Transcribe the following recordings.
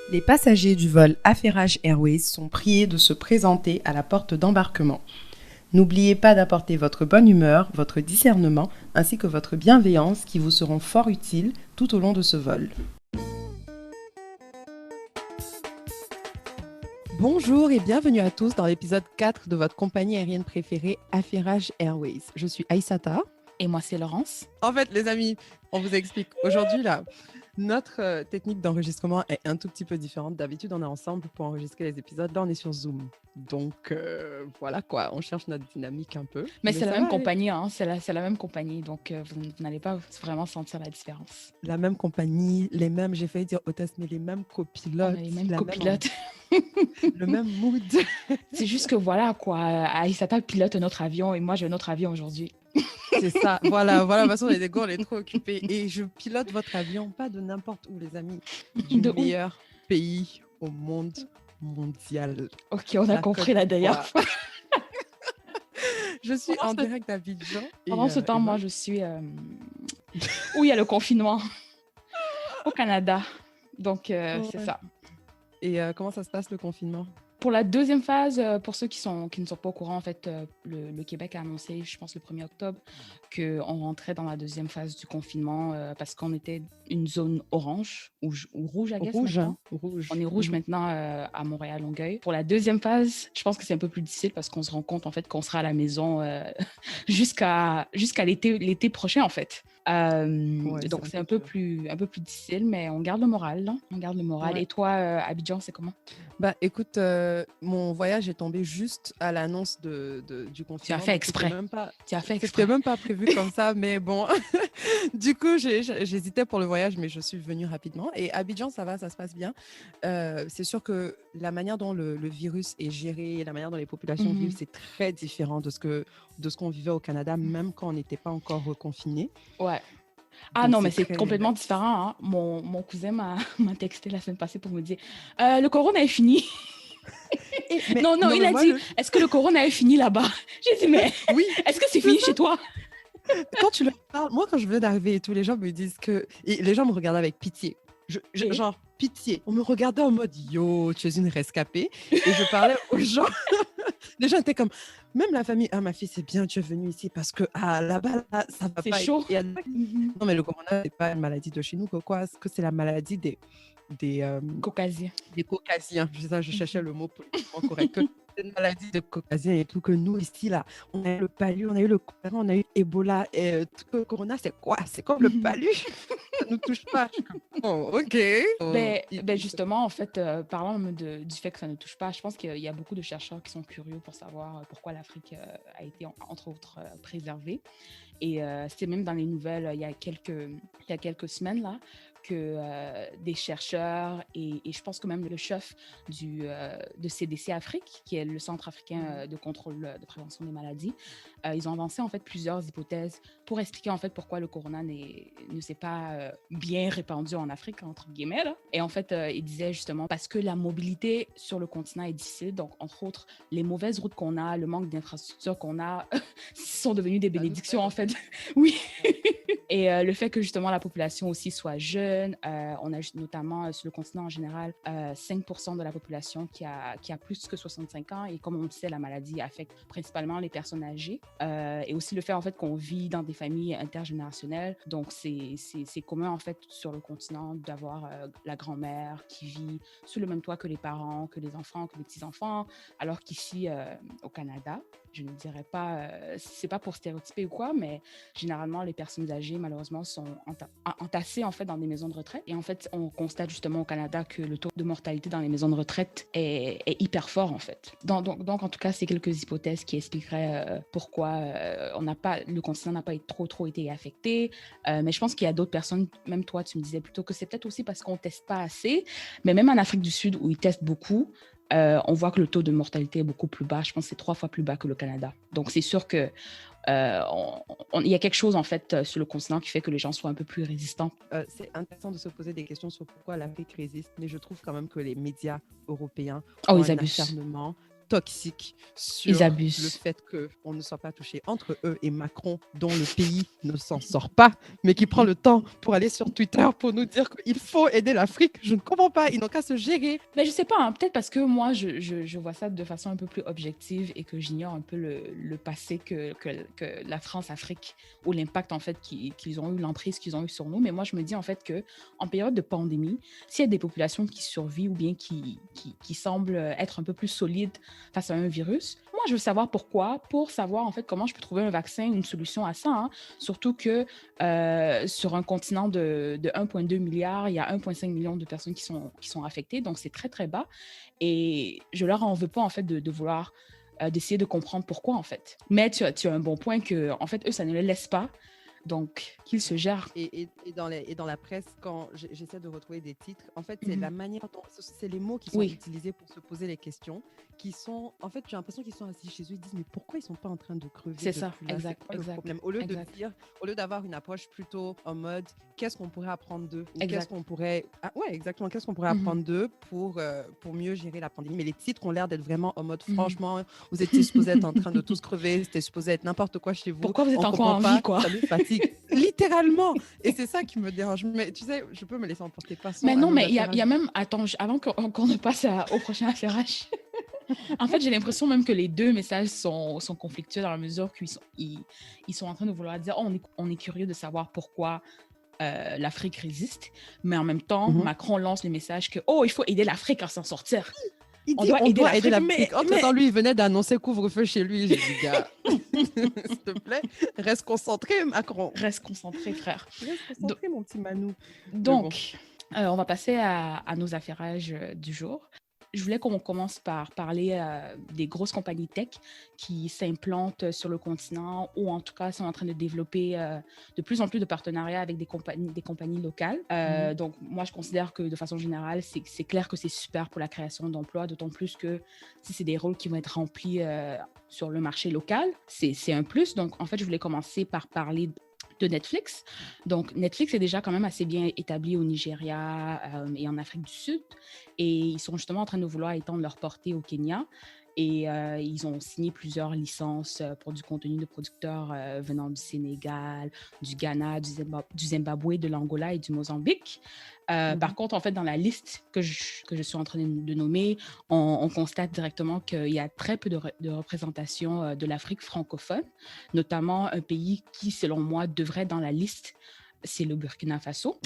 Les passagers du vol Affairage Airways sont priés de se présenter à la porte d'embarquement. N'oubliez pas d'apporter votre bonne humeur, votre discernement ainsi que votre bienveillance qui vous seront fort utiles tout au long de ce vol. Bonjour et bienvenue à tous dans l'épisode 4 de votre compagnie aérienne préférée Affairage Airways. Je suis Aïssata. Et moi, c'est Laurence. En fait, les amis, on vous explique. Aujourd'hui, là, notre technique d'enregistrement est un tout petit peu différente. D'habitude, on est ensemble pour enregistrer les épisodes. Là, on est sur Zoom. Donc, voilà quoi, on cherche notre dynamique un peu. Mais c'est la même compagnie, hein. C'est la même compagnie. Donc, vous n'allez pas vraiment sentir la différence. La même compagnie, les mêmes, j'ai failli dire hôtesse, mais les mêmes copilotes. Les mêmes copilotes. Le même mood. C'est juste que voilà quoi, Aïssata pilote notre avion et moi, j'ai un autre avion aujourd'hui. C'est ça, voilà, de toute façon, les gars, on est trop occupés. Et je pilote votre avion, pas de n'importe où, les amis, du meilleur pays au monde mondial. Ok, on a compris la dernière fois. Je suis en direct d'Abidjan. Pendant ce temps, moi, je suis où il y a le confinement, au Canada. Donc, c'est ça. Et comment ça se passe, le confinement? Pour la deuxième phase, pour ceux qui ne sont pas au courant, en fait, le Québec a annoncé, je pense, le 1er octobre, qu'on rentrait dans la deuxième phase du confinement parce qu'on était une zone orange ou rouge, I guess. Rouge. On est rouge maintenant à Montréal-Longueuil. Pour la deuxième phase, je pense que c'est un peu plus difficile parce qu'on se rend compte, en fait, qu'on sera à la maison jusqu'à l'été prochain, en fait. Donc, c'est un peu plus difficile, mais on garde le moral. Là. On garde le moral. Ouais. Et toi, Abidjan, c'est comment? Bah, écoute, mon voyage est tombé juste à l'annonce du confinement. Tu as fait exprès. C'était même pas prévu comme ça, mais bon. Du coup, j'hésitais pour le voyage, mais je suis venue rapidement. Et Abidjan, ça va, ça se passe bien. C'est sûr que la manière dont le virus est géré, la manière dont les populations vivent, c'est très différent de ce qu'on vivait au Canada, même quand on n'était pas encore reconfiné. Ouais. Ah donc non, mais c'est complètement différent. Hein. Mon cousin m'a texté la semaine passée pour me dire le corona est fini. Non, il a dit est-ce que le corona est fini là-bas? J'ai dit mais oui. Est-ce que c'est fini chez toi? Quand tu leur parles, moi quand je venais d'arriver et tout, les gens me disent que. Et les gens me regardaient avec pitié. Genre pitié. On me regardait en mode yo, tu es une rescapée. Et je parlais aux gens. Les gens étaient comme, même la famille, ma fille, c'est bien, tu es venue ici parce que là-bas, là, ça va c'est pas. C'est chaud. Non, mais le corona, c'est pas une maladie de chez nous, quoi. Est-ce que c'est la maladie des Caucasiens. Des Caucasiens. C'est ça, je cherchais le mot politiquement correct. C'est une maladie de Caucasiens et tout, que nous, ici, là, on a eu le palu, on a eu le choléra, on a eu Ebola. Et le corona, c'est quoi? C'est comme le palu. Ça ne nous touche pas. Oh, OK. Ben justement, en fait, parlant du fait que ça ne touche pas, je pense qu'il y a beaucoup de chercheurs qui sont curieux pour savoir pourquoi l'Afrique a été, entre autres, préservée. Et c'était même dans les nouvelles il y a quelques semaines, là, que des chercheurs et je pense que même le chef de CDC Afrique, qui est le Centre africain de contrôle de prévention des maladies, ils ont avancé en fait plusieurs hypothèses pour expliquer en fait pourquoi le corona ne s'est pas bien répandu en Afrique, entre guillemets. Là. Et en fait, ils disaient justement parce que la mobilité sur le continent est difficile, donc entre autres, les mauvaises routes qu'on a, le manque d'infrastructures qu'on a sont devenus des bénédictions en fait. Oui. Et le fait que justement la population aussi soit jeune, on a notamment sur le continent en général 5% de la population qui a plus que 65 ans et comme on le sait, la maladie affecte principalement les personnes âgées et aussi le fait en fait qu'on vit dans des familles intergénérationnelles, donc c'est commun en fait sur le continent d'avoir la grand-mère qui vit sous le même toit que les parents, que les enfants, que les petits-enfants, alors qu'ici au Canada, je ne dirais pas, c'est pas pour stéréotyper ou quoi, mais généralement les personnes âgées malheureusement sont entassées en fait dans des maisons de retraite. Et en fait, on constate justement au Canada que le taux de mortalité dans les maisons de retraite est hyper fort en fait. Donc en tout cas, c'est quelques hypothèses qui expliqueraient pourquoi le continent n'a pas trop été affecté. Mais je pense qu'il y a d'autres personnes, même toi, tu me disais plutôt que c'est peut-être aussi parce qu'on teste pas assez. Mais même en Afrique du Sud où ils testent beaucoup, on voit que le taux de mortalité est beaucoup plus bas. Je pense que c'est 3 fois plus bas que le Canada. Donc, c'est sûr que il y a quelque chose, en fait, sur le continent qui fait que les gens soient un peu plus résistants. C'est intéressant de se poser des questions sur pourquoi l'Afrique résiste, mais je trouve quand même que les médias européens ont un acharnement toxiques Ils sur le abusent. fait qu'on ne soit pas touché entre eux et Macron, dont le pays ne s'en sort pas, mais qui prend le temps pour aller sur Twitter pour nous dire qu'il faut aider l'Afrique. Je ne comprends pas, ils n'ont qu'à se gérer. Mais je sais pas, hein, peut-être parce que moi, je vois ça de façon un peu plus objective et que j'ignore un peu le passé que la France-Afrique ou l'impact en fait qu'ils ont eu, l'emprise qu'ils ont eu sur nous. Mais moi, je me dis en fait que en période de pandémie, s'il y a des populations qui survivent ou bien qui semblent être un peu plus solides face à un virus, moi, je veux savoir pourquoi, pour savoir en fait comment je peux trouver un vaccin, une solution à ça. Hein. Surtout que sur un continent de 1,2 milliard, il y a 1,5 million de personnes qui sont affectées, donc c'est très, très bas. Et je leur en veux pas, en fait, de vouloir d'essayer de comprendre pourquoi, en fait. Mais tu as un bon point que, en fait, eux, ça ne les laisse pas, donc qu'ils se gèrent. Et dans la presse, quand j'essaie de retrouver des titres, en fait, c'est la Mhm. manière dont c'est les mots qui sont Oui, utilisés pour se poser les questions, qui sont, en fait, j'ai l'impression qu'ils sont assis chez eux, ils disent, mais pourquoi ils sont pas en train de crever c'est ça, depuis là? C'est exact, quoi le exact, problème? Au lieu de exact, dire, au lieu d'avoir une approche plutôt en mode, qu'est-ce qu'on pourrait apprendre d'eux? Ou qu'est-ce exact. qu'on pourrait, ouais, exactement, qu'est-ce qu'on pourrait Mhm. apprendre d'eux pour mieux gérer la pandémie? Mais les titres ont l'air d'être vraiment en mode, Mhm. franchement, vous étiez supposé être en train de tous crever, c'était supposé être n'importe quoi chez vous, Pourquoi vous êtes on encore comprend en vie, pas, quoi? ça nous fatigue. Littéralement! Et c'est ça qui me dérange. Mais tu sais, je peux me laisser emporter. Passons Mais à non, nos mais il y affaires. a même, attends, avant qu'on ne passe au prochain affairage, en fait, j'ai l'impression même que les deux messages sont conflictuels dans la mesure qu'ils sont en train de vouloir dire, oh, on est curieux de savoir pourquoi l'Afrique résiste, mais en même temps, Mhm. Macron lance le message que, oh, il faut aider l'Afrique à s'en sortir. Il On dit doit on aider doit aider l'Afrique, l'Afrique. Entre-temps, lui, il venait d'annoncer couvre-feu chez lui. J'ai dit, gars, s'il te plaît, reste concentré, Macron. reste concentré, frère. Reste Do- concentré, mon petit Manou. Mais bon. Donc, on va passer à nos affairages du jour. Je voulais qu'on commence par parler des grosses compagnies tech qui s'implantent sur le continent ou en tout cas sont en train de développer de plus en plus de partenariats avec des compagnies locales. Donc, moi, je considère que de façon générale, c'est clair que c'est super pour la création d'emplois, d'autant plus que si c'est des rôles qui vont être remplis sur le marché local, c'est un plus. Donc, en fait, je voulais commencer par parler de Netflix. Donc, Netflix est déjà quand même assez bien établi au Nigeria et en Afrique du Sud. Et ils sont justement en train de vouloir étendre leur portée au Kenya. Et ils ont signé plusieurs licences pour du contenu de producteurs venant du Sénégal, du Ghana, du Zimbabwe, de l'Angola et du Mozambique. Par contre, en fait, dans la liste que je suis en train de nommer, on constate directement qu'il y a très peu de représentation de l'Afrique francophone, notamment un pays qui, selon moi, devrait être dans la liste, c'est le Burkina Faso.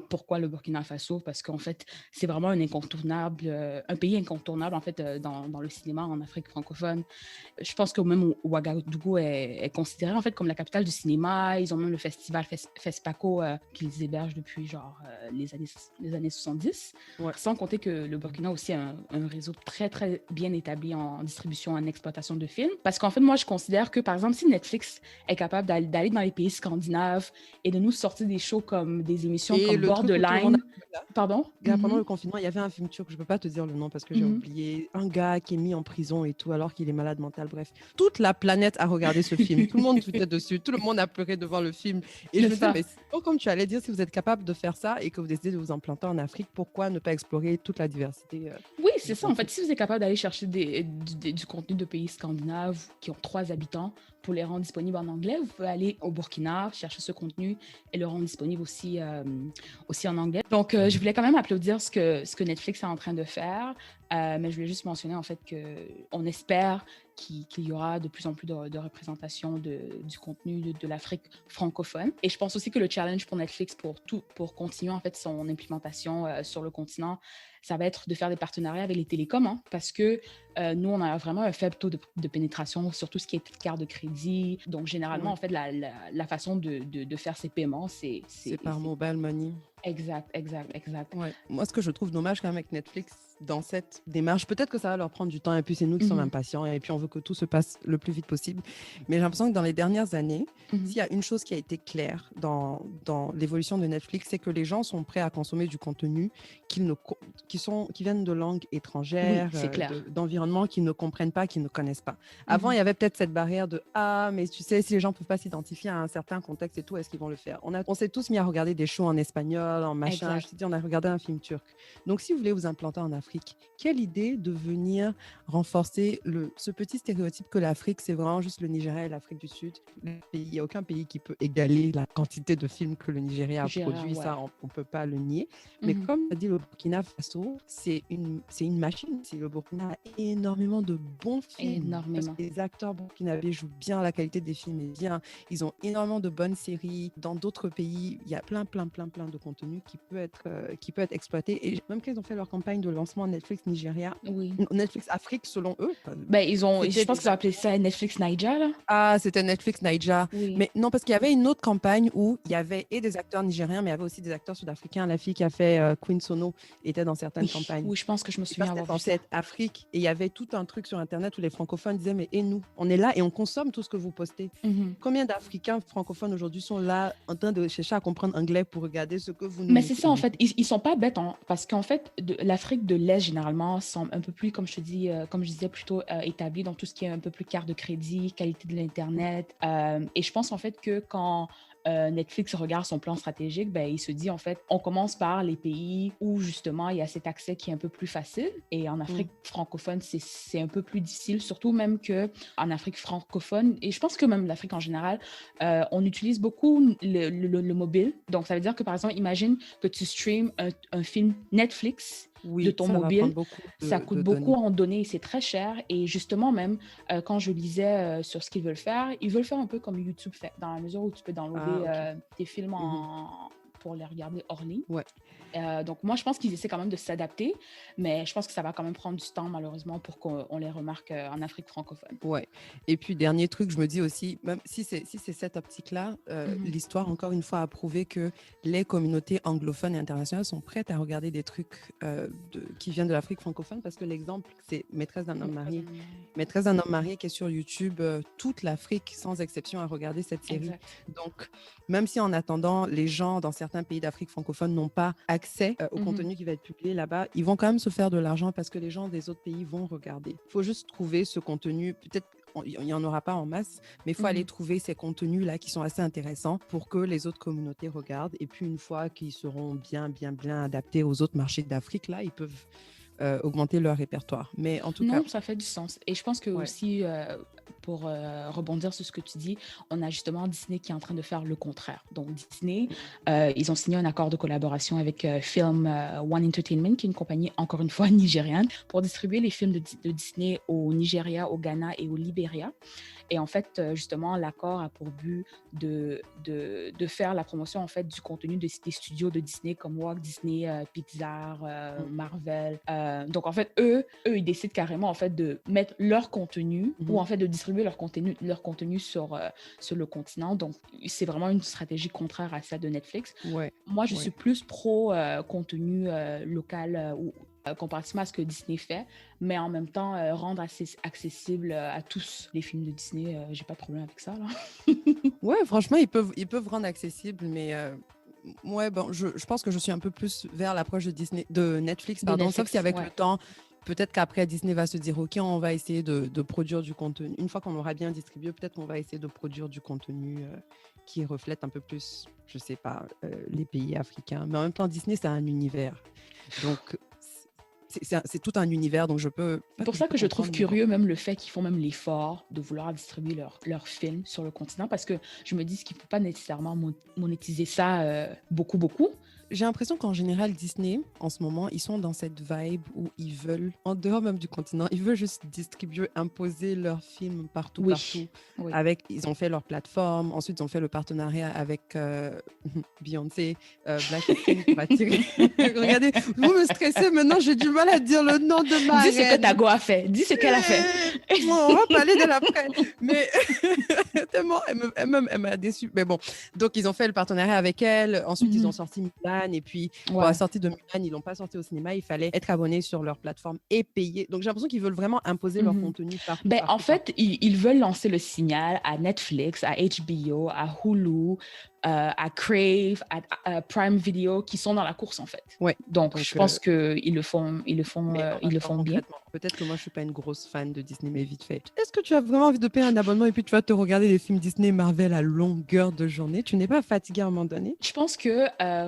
Pourquoi le Burkina Faso? Parce qu'en fait, c'est vraiment un pays incontournable en fait, dans le cinéma en Afrique francophone. Je pense que même Ouagadougou est considéré en fait comme la capitale du cinéma. Ils ont même le festival FESPACO qu'ils hébergent depuis genre les années 70. Ouais. Sans compter que le Burkina aussi a un réseau très, très bien établi en distribution, en exploitation de films. Parce qu'en fait, moi, je considère que, par exemple, si Netflix est capable d'aller dans les pays scandinaves et de nous sortir des shows comme des émissions Et comme le truc où tout le monde Borderline, a... pardon? Gars, pendant le confinement, il y avait un film turc, je ne peux pas te dire le nom parce que j'ai oublié, un gars qui est mis en prison et tout alors qu'il est malade mental, bref. Toute la planète a regardé ce film, tout le monde tweetait dessus, tout le monde a pleuré devant le film. Et je C'est me disais, ça. mais comme tu allais dire, si vous êtes capable de faire ça et que vous décidez de vous implanter en Afrique, pourquoi ne pas explorer toute la diversité Oui, du c'est ça. En fait, contenu? si vous êtes capable d'aller chercher du contenu de pays scandinaves qui ont 3 habitants pour les rendre disponibles en anglais, vous pouvez aller au Burkina, chercher ce contenu et le rendre disponible aussi en anglais. Donc, je voulais quand même applaudir ce que Netflix est en train de faire, mais je voulais juste mentionner en fait qu'on espère qu'il y aura de plus en plus de représentation du contenu de l'Afrique francophone. Et je pense aussi que le challenge pour Netflix pour continuer en fait son implémentation sur le continent, ça va être de faire des partenariats avec les télécoms, hein, parce que nous, on a vraiment un faible taux de pénétration sur tout ce qui est carte de crédit. Donc, généralement, Ouais. en fait, la façon de faire ces paiements, c'est Par mobile money. exact, exact, exact. Ouais. Moi, ce que je trouve dommage quand même avec Netflix dans cette démarche, peut-être que ça va leur prendre du temps et puis c'est nous qui sommes impatients et puis on veut que tout se passe le plus vite possible. Mais j'ai l'impression que dans les dernières années, s'il y a une chose qui a été claire dans l'évolution de Netflix, c'est que les gens sont prêts à consommer du contenu qui viennent de langues Oui, étrangères, c'est clair. d'environnements qu'ils ne comprennent pas, qu'ils ne connaissent pas. Avant, il y avait peut-être cette barrière de « Ah, mais tu sais, si les gens ne peuvent pas s'identifier à un certain contexte et tout, est-ce qu'ils vont le faire ?» On s'est tous mis à regarder des shows en espagnol, sous-sol, en machin. Exact. Je te dis, on a regardé un film turc. Donc, si vous voulez vous implanter en Afrique, quelle idée de venir renforcer ce petit stéréotype que l'Afrique, c'est vraiment juste le Nigeria et l'Afrique du Sud. Il n'y a aucun pays qui peut égaler la quantité de films que le Nigeria a produit. Ouais. Ça, on ne peut pas le nier. Mais comme tu as dit, le Burkina Faso, c'est une machine. Le Burkina a énormément de bons films. Énormément. Parce que les acteurs burkinabés jouent bien, la qualité des films est bien. Ils ont énormément de bonnes séries. Dans d'autres pays, il y a plein de contenu qui peut être exploité. Et même quand ils ont fait leur campagne de lancement Netflix Nigeria, Netflix Afrique, selon eux. Je pense qu'ils ont appelé ça Netflix Naija, là. Ah, c'était Netflix Naija. Oui. Mais non, parce qu'il y avait une autre campagne où il y avait et des acteurs nigériens, mais il y avait aussi des acteurs sud-africains. La fille qui a fait Queen Sono était dans certaines campagnes. Oui, je pense que je me souviens avoir vu ça. C'était Afrique. Et il y avait tout un truc sur Internet où les francophones disaient, mais et nous, on est là et on consomme tout ce que vous postez. Combien d'Africains francophones aujourd'hui sont là en train de chercher à comprendre anglais pour regarder ce que vous nous... Mais c'est ça, en fait. Ils sont pas bêtes, hein, parce qu'en fait, l'Afrique de l'Est, généralement, semble un peu plus, comme je te dis, comme je disais, plutôt établie dans tout ce qui est un peu plus carte de crédit, qualité de l'Internet. Et je pense, en fait, que quand Netflix regarde son plan stratégique, il se dit, en fait, on commence par les pays où, justement, il y a cet accès qui est un peu plus facile. Et en Afrique francophone, c'est un peu plus difficile, surtout même qu'en Afrique francophone, et je pense que même l'Afrique en général, on utilise beaucoup le mobile. Donc, ça veut dire que, par exemple, imagine que tu streames un film Netflix de ton mobile. Ça coûte beaucoup en données, c'est très cher. Et justement, même quand je lisais sur ce qu'ils veulent faire un peu comme YouTube fait, dans la mesure où tu peux downloader tes films pour les regarder hors ligne. Ouais. Donc, moi, je pense qu'ils essaient quand même de s'adapter, mais je pense que ça va quand même prendre du temps, malheureusement, pour qu'on les remarque en Afrique francophone. Ouais. Et puis, dernier truc, je me dis aussi, même si c'est cette optique-là, l'histoire, encore une fois, a prouvé que les communautés anglophones et internationales sont prêtes à regarder des trucs qui viennent de l'Afrique francophone, parce que l'exemple, c'est Maîtresse d'un homme marié. Maîtresse d'un homme marié qui est sur YouTube, toute l'Afrique, sans exception, a regardé cette série. Exact. Donc, même si en attendant, les gens dans certains pays d'Afrique francophone n'ont pas accès au contenu qui va être publié là-bas, ils vont quand même se faire de l'argent parce que les gens des autres pays vont regarder. Il faut juste trouver ce contenu, peut-être il n'y en aura pas en masse, mais il faut aller trouver ces contenus-là qui sont assez intéressants pour que les autres communautés regardent. Et puis, une fois qu'ils seront bien adaptés aux autres marchés d'Afrique, là, ils peuvent augmenter leur répertoire. Mais en tout cas... Non, ça fait du sens. Et je pense que aussi, pour rebondir sur ce que tu dis, on a justement Disney qui est en train de faire le contraire. Donc, Disney, ils ont signé un accord de collaboration avec Film One Entertainment, qui est une compagnie, encore une fois, nigériane, pour distribuer les films de Disney au Nigeria, au Ghana et au Libéria. Et en fait, justement, l'accord a pour but de faire la promotion en fait, du contenu des studios de Disney comme Walt Disney, Pixar, Marvel. Donc, en fait, eux, ils décident carrément en fait, de mettre leur contenu ou en fait de distribuer leur contenu sur le continent. Donc, c'est vraiment une stratégie contraire à celle de Netflix. Ouais. Moi, je suis plus pro contenu local ou comparativement à ce que Disney fait, mais en même temps rendre accessible à tous les films de Disney. J'ai pas de problème avec ça, là. Ouais, franchement, ils peuvent rendre accessible, mais ouais, bon, je pense que je suis un peu plus vers l'approche de Netflix, sauf si avec le temps, peut-être qu'après Disney va se dire, OK, on va essayer de produire du contenu. Une fois qu'on aura bien distribué, peut-être qu'on va essayer de produire du contenu qui reflète un peu plus, je sais pas, les pays africains. Mais en même temps, Disney, c'est un univers. Donc, c'est tout un univers, donc je peux... C'est pour ça que je trouve curieux même le fait qu'ils font même l'effort de vouloir distribuer leurs films sur le continent, parce que je me dis qu'il ne faut pas nécessairement monétiser ça beaucoup. J'ai l'impression qu'en général, Disney, en ce moment, ils sont dans cette vibe où ils veulent, en dehors même du continent, ils veulent juste distribuer, imposer leurs films partout. Oui. Ils ont fait leur plateforme, ensuite ils ont fait le partenariat avec Beyoncé, Black King qui va tirer. Regardez, vous me stressez maintenant, j'ai du mal à dire le nom de ma Dis ce que ta go a fait, dis ce qu'elle a fait. Bon, on va parler de l'après, mais tellement, elle m'a déçue. Mais bon, donc ils ont fait le partenariat avec elle, ensuite ils ont sorti Mulan, et puis pour la sortie de Mulan, ils l'ont pas sorti au cinéma, il fallait être abonné sur leur plateforme et payer. Donc j'ai l'impression qu'ils veulent vraiment imposer leur contenu partout. En fait, ils veulent lancer le signal à Netflix, à HBO, à Hulu, à Crave, à Prime Video, qui sont dans la course en fait. Ouais. Donc je pense qu'ils le font bien. Peut-être que moi, je ne suis pas une grosse fan de Disney, mais vite fait. Est-ce que tu as vraiment envie de payer un abonnement et puis tu vas te regarder des films Disney Marvel à longueur de journée? Tu n'es pas fatigué à un moment donné? Je pense que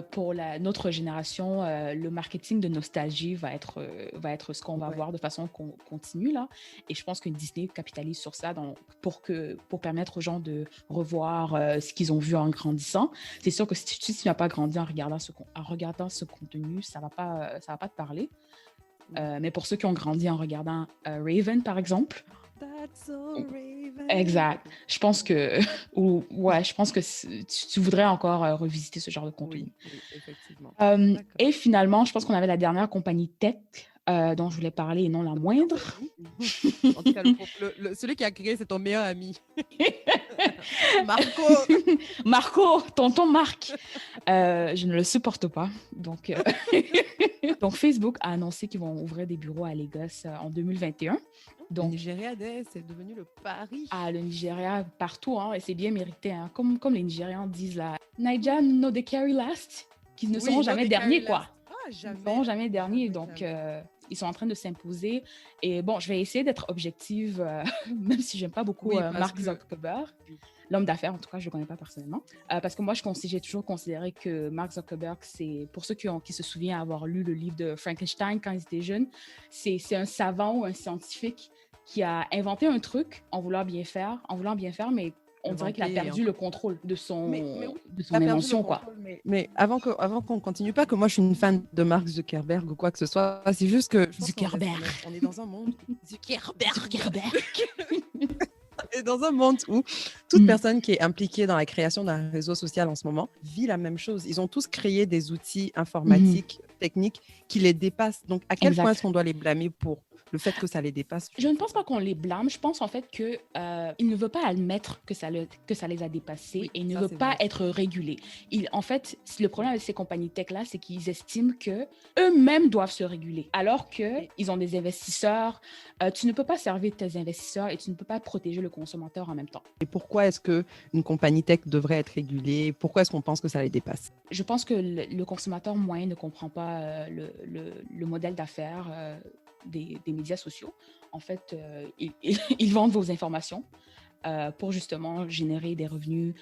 pour notre génération, le marketing de nostalgie va être ce qu'on va Ouais. voir de façon continue là. Et je pense que Disney capitalise sur ça pour permettre aux gens de revoir ce qu'ils ont vu en grandissant. C'est sûr que si tu n'as pas grandi en regardant ce contenu, ça va pas te parler. Mais pour ceux qui ont grandi en regardant Raven, par exemple, That's so Raven. exact. Je pense que, je pense que tu voudrais encore revisiter ce genre de contenu. Oui, effectivement. Et finalement, je pense qu'on avait la dernière compagnie tech dont je voulais parler et non la moindre. En tout cas, celui qui a créé, c'est ton meilleur ami. Marco. Marco, tonton Marc. Je ne le supporte pas. Donc, donc Facebook a annoncé qu'ils vont ouvrir des bureaux à Lagos en 2021. Donc, le Nigeria, c'est devenu le Paris. Ah, le Nigeria, partout, hein, et c'est bien mérité. Hein. Comme les Nigérians disent là, Nigeria no they carry last, qu'ils ne seront jamais derniers, quoi. Jamais. Ils ne seront jamais derniers, donc ils sont en train de s'imposer. Et bon, je vais essayer d'être objective, même si j'aime pas beaucoup Mark Zuckerberg. L'homme d'affaires, en tout cas, je ne le connais pas personnellement. Parce que moi, j'ai toujours considéré que Mark Zuckerberg, c'est, pour ceux qui se souviennent avoir lu le livre de Frankenstein quand ils étaient jeunes, c'est un savant ou un scientifique qui a inventé un truc en voulant bien faire, mais on dirait qu'il a perdu le contrôle de son invention, quoi. Mais avant qu'on continue, pas que moi je suis une fan de Mark Zuckerberg ou quoi que ce soit, c'est juste que Zuckerberg. On est dans un monde Zuckerberg. Et dans un monde où toute personne qui est impliquée dans la création d'un réseau social en ce moment vit la même chose. Ils ont tous créé des outils informatiques, techniques qui les dépassent. Donc, à quel point est-ce qu'on doit les blâmer pour le fait que ça les dépasse? Je ne pense pas qu'on les blâme. Je pense en fait qu'ils ne veulent pas admettre que ça les a dépassés et ne veulent pas être régulés. En fait, le problème avec ces compagnies tech-là, c'est qu'ils estiment qu'eux-mêmes doivent se réguler, alors qu'ils ont des investisseurs. Tu ne peux pas servir tes investisseurs et tu ne peux pas protéger le consommateur en même temps. Et pourquoi est-ce qu'une compagnie tech devrait être régulée? Pourquoi est-ce qu'on pense que ça les dépasse? Je pense que le consommateur moyen ne comprend pas le modèle d'affaires des médias sociaux. En fait, ils vendent vos informations pour justement générer des revenus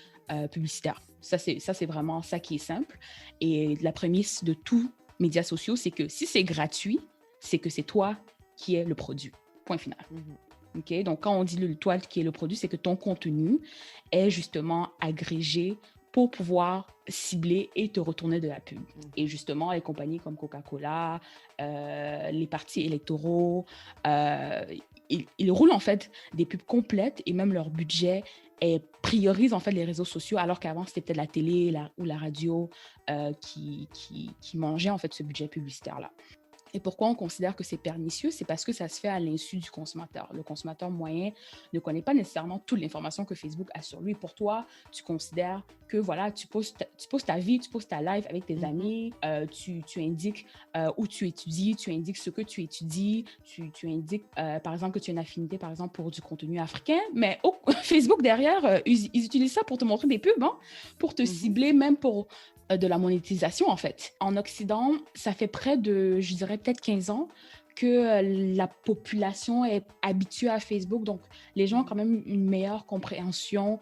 publicitaires. Ça, c'est vraiment ça qui est simple. Et la prémisse de tous médias sociaux, c'est que si c'est gratuit, c'est que c'est toi qui es le produit. Point final. Okay? Donc, quand on dit toi qui est le produit, c'est que ton contenu est justement agrégé pour pouvoir cibler et te retourner de la pub. Et justement, les compagnies comme Coca-Cola, les partis électoraux, ils roulent en fait des pubs complètes et même leur budget priorise en fait les réseaux sociaux, alors qu'avant, c'était peut-être la télé ou la radio qui mangeait en fait ce budget publicitaire-là. Et pourquoi on considère que c'est pernicieux? C'est parce que ça se fait à l'insu du consommateur. Le consommateur moyen ne connaît pas nécessairement toute l'information que Facebook a sur lui. Pour toi, tu considères que voilà, tu postes ta vie, tu postes ta life avec tes amis, tu indiques où tu étudies, tu indiques ce que tu étudies, tu indiques par exemple que tu as une affinité par exemple pour du contenu africain, mais Facebook derrière, ils utilisent ça pour te montrer des pubs, hein, pour te cibler, même pour de la monétisation, en fait. En Occident, ça fait près de, je dirais, peut-être 15 ans que la population est habituée à Facebook. Donc, les gens ont quand même une meilleure compréhension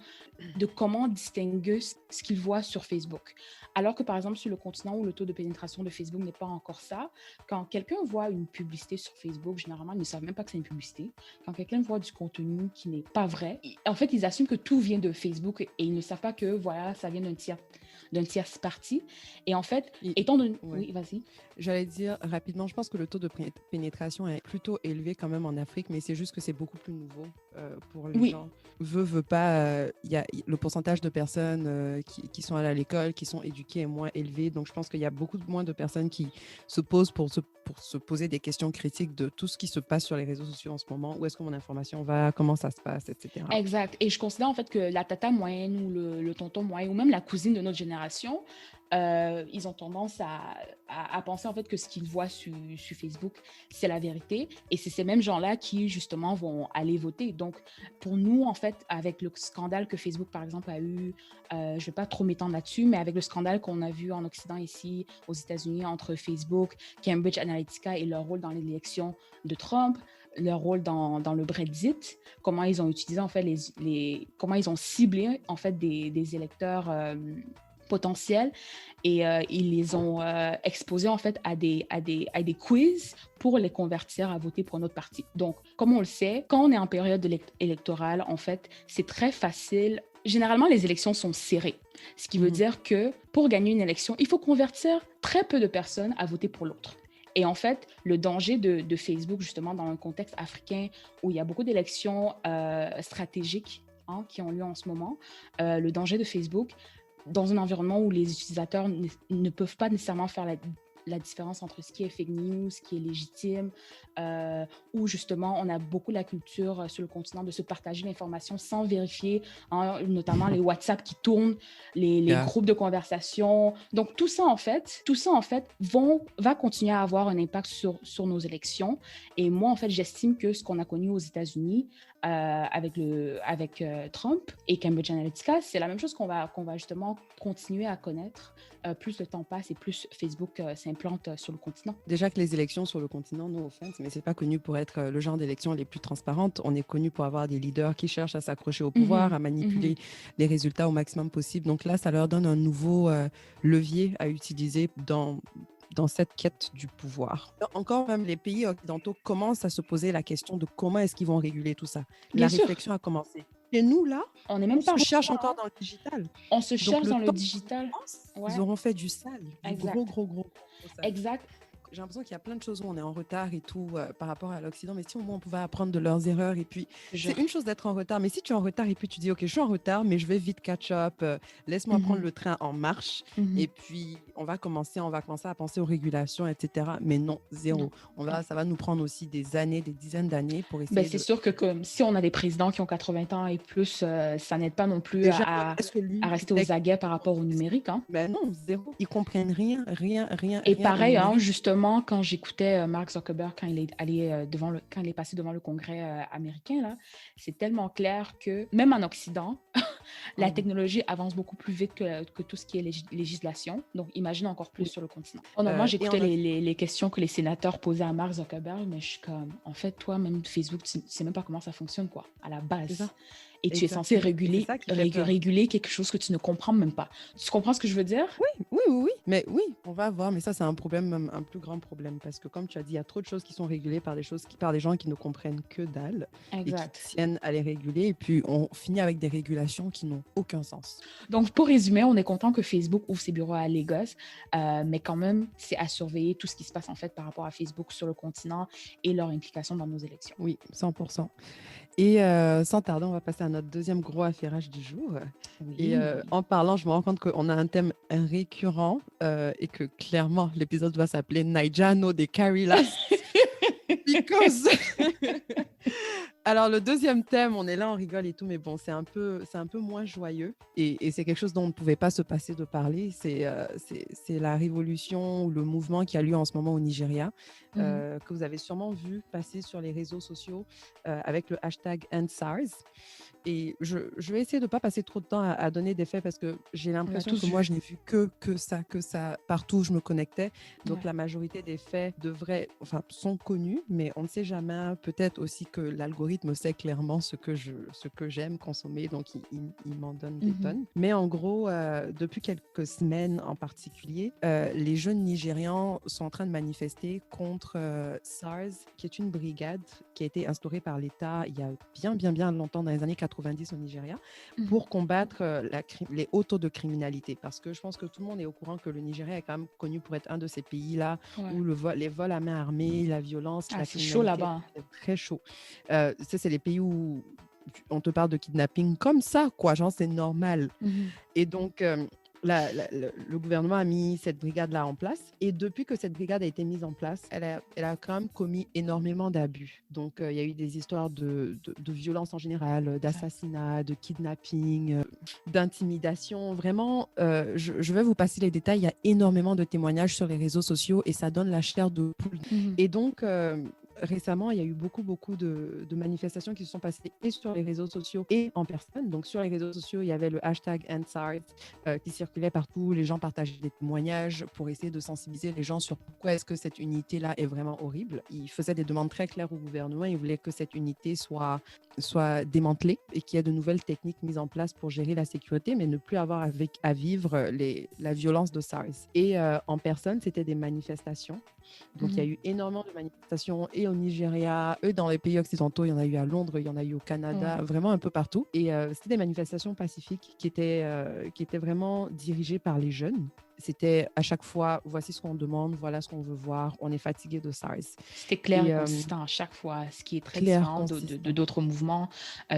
de comment distinguer ce qu'ils voient sur Facebook. Alors que, par exemple, sur le continent où le taux de pénétration de Facebook n'est pas encore ça, quand quelqu'un voit une publicité sur Facebook, généralement, ils ne savent même pas que c'est une publicité. Quand quelqu'un voit du contenu qui n'est pas vrai, en fait, ils assument que tout vient de Facebook et ils ne savent pas que, voilà, ça vient d'un tierce partie. Et en fait, étant donné... Oui, vas-y. J'allais dire rapidement, je pense que le taux de pénétration est plutôt élevé quand même en Afrique, mais c'est juste que c'est beaucoup plus nouveau pour les gens. Veut pas, y a, le pourcentage de personnes qui sont allées à l'école, qui sont éduquées est moins élevé. Donc, je pense qu'il y a beaucoup moins de personnes qui se posent pour se poser des questions critiques de tout ce qui se passe sur les réseaux sociaux en ce moment. Où est-ce que mon information va? Comment ça se passe? Etc. Exact. Et je considère en fait que la tata moyenne ou le tonton moyen ou même la cousine de notre génération ils ont tendance à penser en fait que ce qu'ils voient sur Facebook, c'est la vérité. Et c'est ces mêmes gens-là qui, justement, vont aller voter. Donc, pour nous, en fait, avec le scandale que Facebook, par exemple, a eu, je ne vais pas trop m'étendre là-dessus, mais avec le scandale qu'on a vu en Occident ici, aux États-Unis, entre Facebook, Cambridge Analytica et leur rôle dans l'élection de Trump, leur rôle dans le Brexit, comment ils ont utilisé en fait comment ils ont ciblé en fait des électeurs potentiels et ils les ont exposés en fait à des quiz pour les convertir à voter pour notre parti. Donc, comme on le sait, quand on est en période électorale, en fait, c'est très facile. Généralement, les élections sont serrées, ce qui veut dire que pour gagner une élection, il faut convertir très peu de personnes à voter pour l'autre. Et en fait, le danger de Facebook, justement, dans un contexte africain où il y a beaucoup d'élections stratégiques qui ont lieu en ce moment, le danger de Facebook, dans un environnement où les utilisateurs ne peuvent pas nécessairement faire la différence entre ce qui est fake news, ce qui est légitime, où justement on a beaucoup la culture sur le continent de se partager l'information sans vérifier, notamment les WhatsApp qui tournent, les groupes de conversation. Donc tout ça en fait va continuer à avoir un impact sur nos élections. Et moi en fait j'estime que ce qu'on a connu aux États-Unis avec Trump et Cambridge Analytica, c'est la même chose qu'on va justement continuer à connaître. Plus le temps passe et plus Facebook s'implante sur le continent. Déjà que les élections sur le continent, no offense, mais c'est pas connu pour être le genre d'élections les plus transparentes. On est connu pour avoir des leaders qui cherchent à s'accrocher au pouvoir, à manipuler les résultats au maximum possible. Donc là, ça leur donne un nouveau levier à utiliser dans cette quête du pouvoir. Encore même, les pays occidentaux commencent à se poser la question de comment est-ce qu'ils vont réguler tout ça. La réflexion a commencé. Et nous, là, on se cherche encore dans le digital. On se cherche dans le digital. Ils auront fait du sale, du gros sale. Exact. J'ai l'impression qu'il y a plein de choses où on est en retard et tout par rapport à l'Occident, mais si au moins on pouvait apprendre de leurs erreurs et puis c'est une chose d'être en retard, mais si tu es en retard et puis tu dis ok je suis en retard mais je vais vite catch up, laisse-moi prendre le train en marche et puis on va commencer à penser aux régulations etc. Mais non, zéro. Ça va nous prendre aussi des années, des dizaines d'années pour essayer. C'est sûr que comme si on a des présidents qui ont 80 ans et plus, ça n'aide pas non plus à rester aux aguets par rapport au numérique. Ben non, zéro. Ils comprennent rien. Et pareil, justement, quand j'écoutais Mark Zuckerberg quand il est passé devant le Congrès américain, là, c'est tellement clair que même en Occident, la technologie avance beaucoup plus vite que tout ce qui est législation. Donc, imagine encore plus sur le continent. Moi, j'écoutais les questions que les sénateurs posaient à Mark Zuckerberg, mais je suis comme, en fait, toi, même Facebook, tu ne sais même pas comment ça fonctionne, quoi, à la base. C'est ça. Et tu es censé réguler quelque chose que tu ne comprends même pas. Tu comprends ce que je veux dire? Oui. Mais oui, on va voir. Mais ça, c'est un problème, même un plus grand problème. Parce que comme tu as dit, il y a trop de choses qui sont régulées par des gens qui ne comprennent que dalle. Exact. Et qui tiennent à les réguler. Et puis, on finit avec des régulations qui n'ont aucun sens. Donc, pour résumer, on est content que Facebook ouvre ses bureaux à Lagos. Mais quand même, c'est à surveiller tout ce qui se passe en fait par rapport à Facebook sur le continent et leur implication dans nos élections. Oui, 100%. Et sans tarder, on va passer à notre deuxième gros affairage du jour. Oui. Et en parlant, je me rends compte qu'on a un thème récurrent et que clairement, l'épisode va s'appeler Naija des Carrie Last. Because... Alors, le deuxième thème, on est là, on rigole et tout, mais bon, c'est un peu moins joyeux. Et c'est quelque chose dont on ne pouvait pas se passer de parler. C'est la révolution ou le mouvement qui a lieu en ce moment au Nigeria, que vous avez sûrement vu passer sur les réseaux sociaux avec le hashtag #EndSARS. Et je vais essayer de ne pas passer trop de temps à donner des faits parce que j'ai l'impression que moi, je n'ai vu que ça partout où je me connectais. Donc, la majorité des faits sont connus, mais on ne sait jamais. Peut-être aussi que l'algorithme sait clairement ce que j'aime consommer, donc il m'en donne des tonnes. Mais en gros, depuis quelques semaines en particulier, les jeunes Nigérians sont en train de manifester contre SARS, qui est une brigade qui a été instaurée par l'État il y a bien longtemps, dans les années 90 au Nigeria, pour combattre les hauts taux de criminalité. Parce que je pense que tout le monde est au courant que le Nigeria est quand même connu pour être un de ces pays-là où les vols à main armée, la violence, la criminalité, chaud là-bas. C'est très chaud. C'est les pays où on te parle de kidnapping comme ça, quoi. Genre, c'est normal. Et donc, le gouvernement a mis cette brigade-là en place. Et depuis que cette brigade a été mise en place, elle a quand même commis énormément d'abus. Donc, il y a eu des histoires de violence en général, d'assassinat, de kidnapping, d'intimidation. Vraiment, je vais vous passer les détails. Il y a énormément de témoignages sur les réseaux sociaux et ça donne la chair de poule. Et donc, récemment, il y a eu beaucoup de manifestations qui se sont passées et sur les réseaux sociaux et en personne. Donc, sur les réseaux sociaux, il y avait le hashtag #EndSARS qui circulait partout. Les gens partageaient des témoignages pour essayer de sensibiliser les gens sur pourquoi est-ce que cette unité-là est vraiment horrible. Ils faisaient des demandes très claires au gouvernement. Ils voulaient que cette unité soit démantelée et qu'il y ait de nouvelles techniques mises en place pour gérer la sécurité, mais ne plus avoir à vivre la violence de SARS. Et en personne, c'était des manifestations. Donc, il y a eu énormément de manifestations et au Nigeria, et dans les pays occidentaux, il y en a eu à Londres, il y en a eu au Canada, vraiment un peu partout. Et c'était des manifestations pacifiques qui étaient vraiment dirigées par les jeunes. C'était à chaque fois, voici ce qu'on demande, voilà ce qu'on veut voir, on est fatigué de SARS. C'était clair et consistant à chaque fois, ce qui est très différent de d'autres mouvements,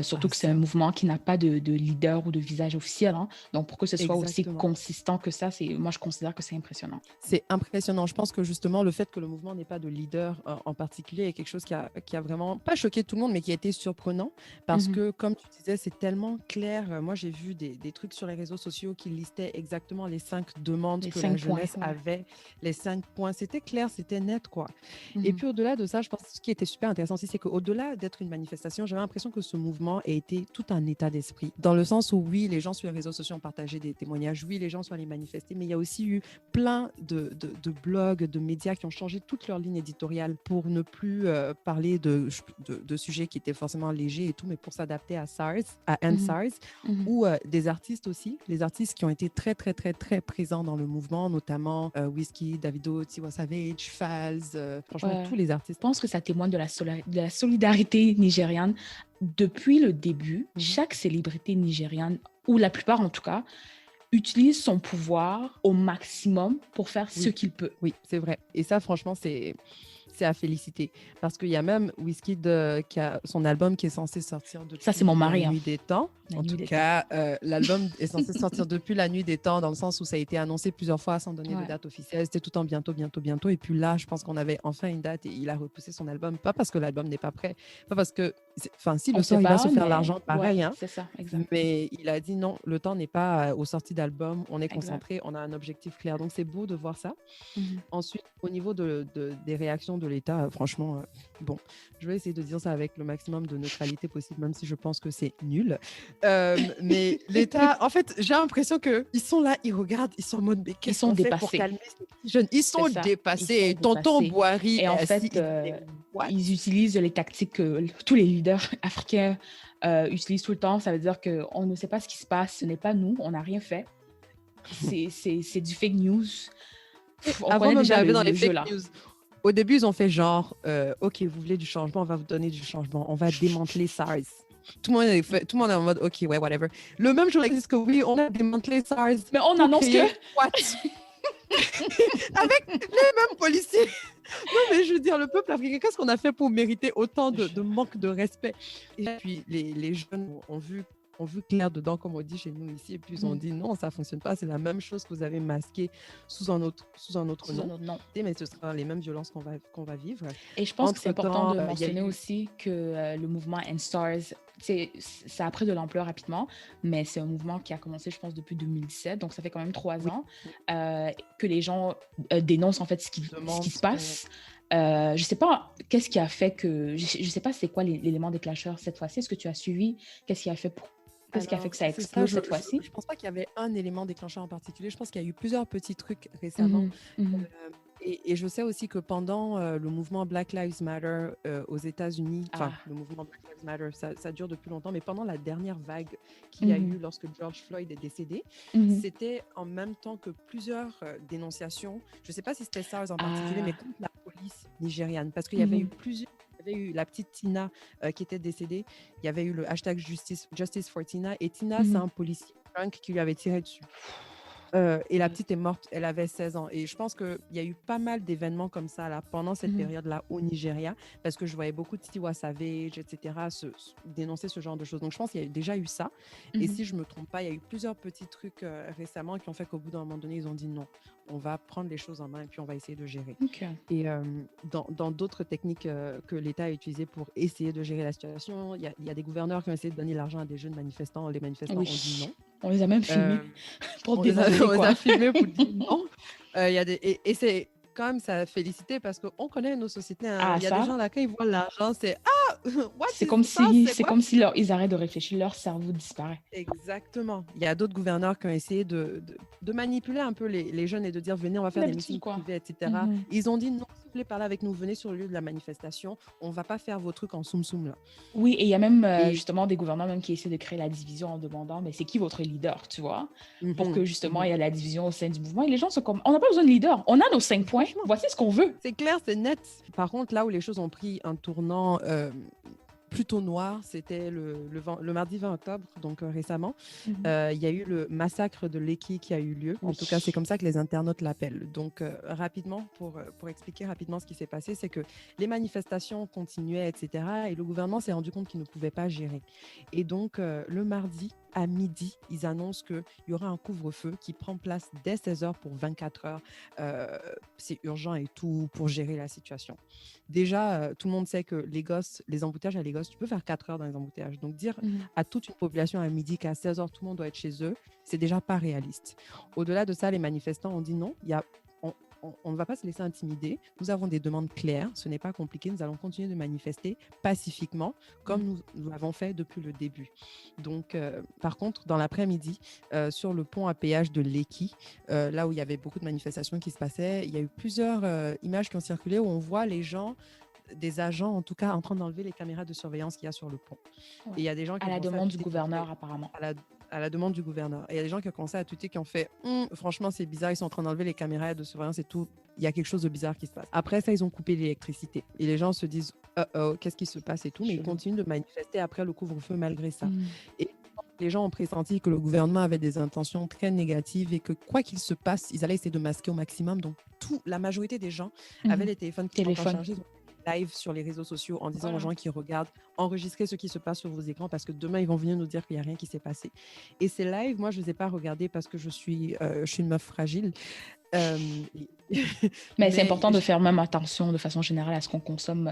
surtout que c'est un mouvement qui n'a pas de leader ou de visage officiel. Hein. Donc, pour que ce soit aussi consistant que ça, moi, je considère que c'est impressionnant. C'est impressionnant. Je pense que justement, le fait que le mouvement n'ait pas de leader en particulier est quelque chose qui a vraiment, pas choqué tout le monde, mais qui a été surprenant parce que, comme tu disais, c'est tellement clair. Moi, j'ai vu des trucs sur les réseaux sociaux qui listaient exactement les 5 demandes que la jeunesse avait, les 5 points. C'était clair, c'était net, quoi. Et puis, au-delà de ça, je pense que ce qui était super intéressant aussi, c'est qu'au-delà d'être une manifestation, j'avais l'impression que ce mouvement a été tout un état d'esprit. Dans le sens où, oui, les gens sur les réseaux sociaux ont partagé des témoignages, oui, les gens sont allés manifester, mais il y a aussi eu plein de blogs, de médias qui ont changé toute leur ligne éditoriale pour ne plus parler de sujets qui étaient forcément légers et tout, mais pour s'adapter à #EndSARS, ou des artistes aussi, les artistes qui ont été très, très, très, très présents dans le mouvement, notamment Wizkid, Davido, Tiwa Savage, Falz, franchement, tous les artistes. Je pense que ça témoigne de la solidarité nigériane. Depuis le début, chaque célébrité nigériane, ou la plupart en tout cas, utilise son pouvoir au maximum pour faire ce qu'il peut. Oui, c'est vrai. Et ça, franchement, c'est à féliciter. Parce qu'il y a même Wizkid qui a son album qui est censé sortir depuis ça, c'est mon mari, la nuit des temps. En tout cas, l'album est censé sortir depuis la nuit des temps, dans le sens où ça a été annoncé plusieurs fois sans donner de date officielle. C'était tout le temps bientôt. Et puis là, je pense qu'on avait enfin une date et il a repoussé son album. Pas parce que l'album n'est pas prêt, pas parce que, si le sort, il va se faire l'argent pareil. Hein, c'est ça, exact. Mais il a dit non, le temps n'est pas aux sorties d'album. On est concentré, on a un objectif clair. Donc, c'est beau de voir ça. Ensuite, au niveau des réactions de l'État, franchement, bon, je vais essayer de dire ça avec le maximum de neutralité possible, même si je pense que c'est nul. Mais l'État, en fait, j'ai l'impression qu'ils sont là, ils regardent, ils sont en mode, mais qu'est-ce qu'on fait pour calmer ces petits jeunes? Ils sont dépassés. Tonton Boari, et en fait, ils utilisent les tactiques que tous les leaders africains utilisent tout le temps. Ça veut dire qu'on ne sait pas ce qui se passe, ce n'est pas nous, on n'a rien fait. C'est du fake news. Avant même d'arriver dans les fake news, au début, ils ont fait genre, OK, vous voulez du changement, on va vous donner du changement, on va démanteler SARS. Tout le monde est en mode, OK, ouais, whatever. Le même jour, ils disent que oui, on a démantelé SARS. Mais on annonce que... What? Avec les mêmes policiers. Non, mais je veux dire, le peuple africain, qu'est-ce qu'on a fait pour mériter autant de manque de respect? Et puis, les jeunes ont vu clair dedans, comme on dit chez nous ici, et puis ils ont dit non, ça ne fonctionne pas, c'est la même chose que vous avez masqué sous un autre nom. Mais ce sera les mêmes violences qu'on va vivre. Et je pense que c'est important de mentionner aussi que le mouvement EndSARS, ça a pris de l'ampleur rapidement, mais c'est un mouvement qui a commencé, je pense, depuis 2017, donc ça fait quand même 3 ans que les gens dénoncent en fait ce qui se passe. Je ne sais pas qu'est-ce qui a fait que... Je ne sais pas c'est quoi l'élément déclencheur cette fois-ci. Est-ce que tu as suivi? Qu'est-ce qui a fait que ça explose cette fois-ci? Je ne pense pas qu'il y avait un élément déclencheur en particulier. Je pense qu'il y a eu plusieurs petits trucs récemment. Et je sais aussi que pendant le mouvement Black Lives Matter aux États-Unis, le mouvement Black Lives Matter, ça dure depuis longtemps, mais pendant la dernière vague qu'il y a eu lorsque George Floyd est décédé, c'était en même temps que plusieurs dénonciations. Je ne sais pas si c'était SARS en particulier, mais contre la police nigériane, parce qu'il y avait eu plusieurs. Il y avait eu la petite Tina qui était décédée. Il y avait eu le hashtag Justice for Tina. Et Tina, c'est un policier qui lui avait tiré dessus. Et la petite est morte, elle avait 16 ans. Et je pense qu'il y a eu pas mal d'événements comme ça là, pendant cette période-là au Nigeria, parce que je voyais beaucoup de Tiwa Savage, etc., dénoncer ce genre de choses. Donc je pense qu'il y a déjà eu ça. Et si je ne me trompe pas, il y a eu plusieurs petits trucs récemment qui ont fait qu'au bout d'un moment donné, ils ont dit non, on va prendre les choses en main et puis on va essayer de gérer. Et dans d'autres techniques que l'État a utilisées pour essayer de gérer la situation, il y a des gouverneurs qui ont essayé de donner l'argent à des jeunes manifestants. Les manifestants ont dit non. On les a même filmés pour on dénoncer, les a filmés pour dire non. Et c'est quand même ça féliciter parce qu'on connaît nos sociétés. Hein. Il y a des gens là, quand ils voient l'argent, c'est c'est comme si ils arrêtent de réfléchir, leur cerveau disparaît. Exactement. Il y a d'autres gouverneurs qui ont essayé de manipuler un peu les jeunes et de dire venez, on va faire des meetings privés, etc. Ils ont dit non, s'il vous plaît, parlez avec nous, venez sur le lieu de la manifestation, on va pas faire vos trucs en soum-soum là. Oui, et il y a même justement des gouverneurs même qui essaient de créer la division en demandant mais c'est qui votre leader, tu vois, pour que justement il y a la division au sein du mouvement. Et les gens sont comme on n'a pas besoin de leader, on a nos 5 points, voici ce qu'on veut. C'est clair, c'est net. Par contre, là où les choses ont pris un tournant plutôt noir, c'était le mardi 20 octobre, donc récemment. Il y a eu le massacre de Lekki qui a eu lieu. En tout cas, c'est comme ça que les internautes l'appellent. Donc, rapidement, pour expliquer rapidement ce qui s'est passé, c'est que les manifestations continuaient, etc. Et le gouvernement s'est rendu compte qu'il ne pouvait pas gérer. Et donc, le mardi, à midi, ils annoncent qu'il y aura un couvre-feu qui prend place dès 16h pour 24 heures. C'est urgent et tout pour gérer la situation. Déjà, tout le monde sait que les embouteillages à Lagos, tu peux faire 4 heures dans les embouteillages. Donc, dire à toute une population à midi qu'à 16h, tout le monde doit être chez eux, c'est déjà pas réaliste. Au-delà de ça, les manifestants ont dit non, on ne va pas se laisser intimider. Nous avons des demandes claires. Ce n'est pas compliqué. Nous allons continuer de manifester pacifiquement comme nous l'avons fait depuis le début. Donc, par contre, dans l'après-midi, sur le pont à péage de Lekki, là où il y avait beaucoup de manifestations qui se passaient, il y a eu plusieurs images qui ont circulé où on voit les gens, des agents en tout cas, en train d'enlever les caméras de surveillance qu'il y a sur le pont. Ouais. Et il y a des gens qui à la demande du gouverneur, apparemment. À la demande du gouverneur. Et il y a des gens qui ont commencé à tweeter, qui ont fait franchement, c'est bizarre, ils sont en train d'enlever les caméras de surveillance et tout. Il y a quelque chose de bizarre qui se passe. Après ça, ils ont coupé l'électricité. Et les gens se disent qu'est-ce qui se passe et tout. Mais ils continuent de manifester après le couvre-feu malgré ça. Et les gens ont pressenti que le gouvernement avait des intentions très négatives et que quoi qu'il se passe, ils allaient essayer de masquer au maximum. Donc, la majorité des gens avaient les téléphones qui sont chargés. Live sur les réseaux sociaux en disant aux gens qui regardent, enregistrez ce qui se passe sur vos écrans parce que demain, ils vont venir nous dire qu'il n'y a rien qui s'est passé. Et ces lives, moi, je ne les ai pas regardés parce que je suis une meuf fragile. Mais c'est important de faire même attention de façon générale à ce qu'on consomme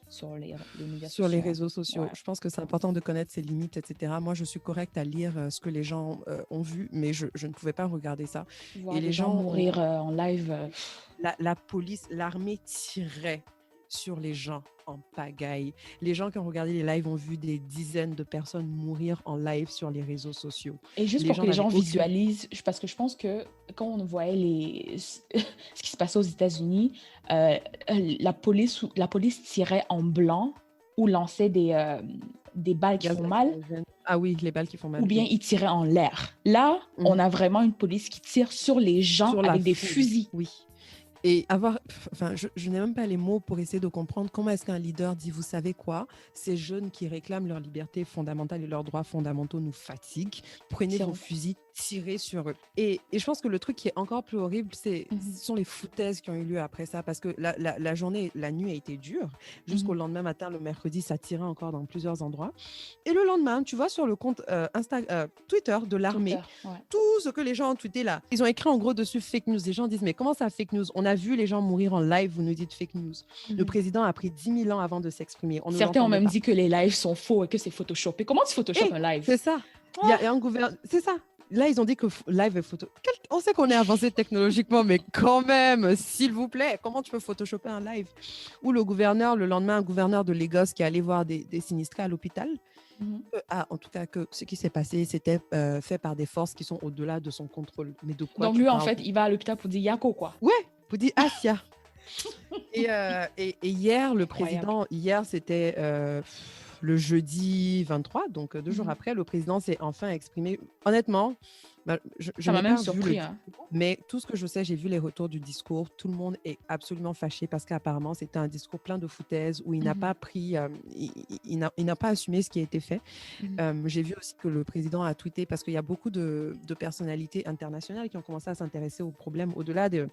sur les médias sociaux. Sur les réseaux sociaux. Ouais. Je pense que c'est important de connaître ses limites, etc. Moi, je suis correcte à lire ce que les gens ont vu, mais je ne pouvais pas regarder ça. Voir et les gens mourir en live. La police, l'armée tirait sur les gens en pagaille. Les gens qui ont regardé les lives ont vu des dizaines de personnes mourir en live sur les réseaux sociaux. Et juste pour que les gens visualisent, parce que je pense que quand on voyait ce qui se passait aux États-Unis, la police tirait en blanc ou lançait des balles qui font mal. Ah oui, les balles qui font mal. Ou bien ils tiraient en l'air. Là, on a vraiment une police qui tire sur les gens avec des fusils. Oui. Et je n'ai même pas les mots pour essayer de comprendre comment est-ce qu'un leader dit, vous savez quoi, ces jeunes qui réclament leur liberté fondamentale et leurs droits fondamentaux nous fatiguent, prenez vos fusils, tirez sur eux. Et je pense que le truc qui est encore plus horrible, ce sont les foutaises qui ont eu lieu après ça, parce que la journée, la nuit a été dure, jusqu'au lendemain matin, le mercredi, ça tirait encore dans plusieurs endroits. Et le lendemain, tu vois sur le compte Twitter de l'armée, tout ce que les gens ont tweeté là, ils ont écrit en gros dessus fake news. Les gens disent, mais comment ça fake news? On a vu les gens mourir en live, vous nous dites fake news. Le président a pris 10 000 ans avant de s'exprimer. Certains ont même dit que les lives sont faux et que c'est photoshopé. Comment tu photoshopes un live? C'est ça. Il y a un gouvernement. C'est ça. Là, ils ont dit que live est photo. On sait qu'on est avancé technologiquement, mais quand même, s'il vous plaît, comment tu peux photoshopper un live? Ou le gouverneur, le lendemain, un gouverneur de Lagos qui est allé voir des sinistrés à l'hôpital. En tout cas, que ce qui s'est passé, c'était fait par des forces qui sont au-delà de son contrôle. Mais de quoi? Donc lui, en fait, il va à l'hôpital pour dire Yako, quoi. Ouais, pour dire Asia. Et hier, le président, c'était le jeudi 23, donc 2 jours après, le président s'est enfin exprimé. Honnêtement, Je Ça m'a n'ai même pas vu le surpris, hein. discours, mais tout ce que je sais, j'ai vu les retours du discours. Tout le monde est absolument fâché parce qu'apparemment, c'était un discours plein de foutaises où il n'a Mhm, pas pris, il n'a pas assumé ce qui a été fait. mhm. J'ai vu aussi que le président a tweeté parce qu'il y a beaucoup de personnalités internationales qui ont commencé à s'intéresser au problème, au-delà des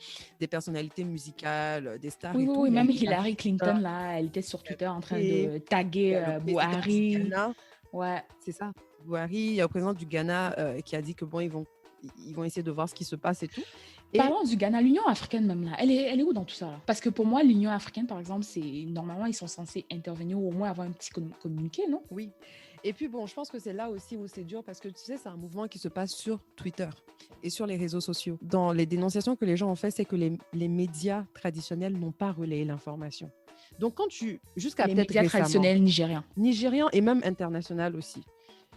personnalités musicales, des stars Oui, et oui, tout. oui, Il y a même eu Hillary Africa, Clinton, là, elle était sur il y a Twitter en train Piqué, de il y taguer a le président du Buhari. Ghana, Ouais. c'est ça, Buhari, il y a le président du Ghana qui a dit que bon, ils vont essayer de voir ce qui se passe et tout. Et Parlons du Ghana, l'Union africaine même là, elle est où dans tout ça là? Parce que pour moi, l'Union africaine, par exemple, normalement, ils sont censés intervenir ou au moins avoir un petit communiqué, non? oui. Et puis bon, je pense que c'est là aussi où c'est dur parce que tu sais, c'est un mouvement qui se passe sur Twitter et sur les réseaux sociaux. Dans les dénonciations que les gens ont fait, c'est que les médias traditionnels n'ont pas relayé l'information. Donc jusqu'à Les peut-être médias récemment, traditionnels nigériens. nigérian et même international aussi.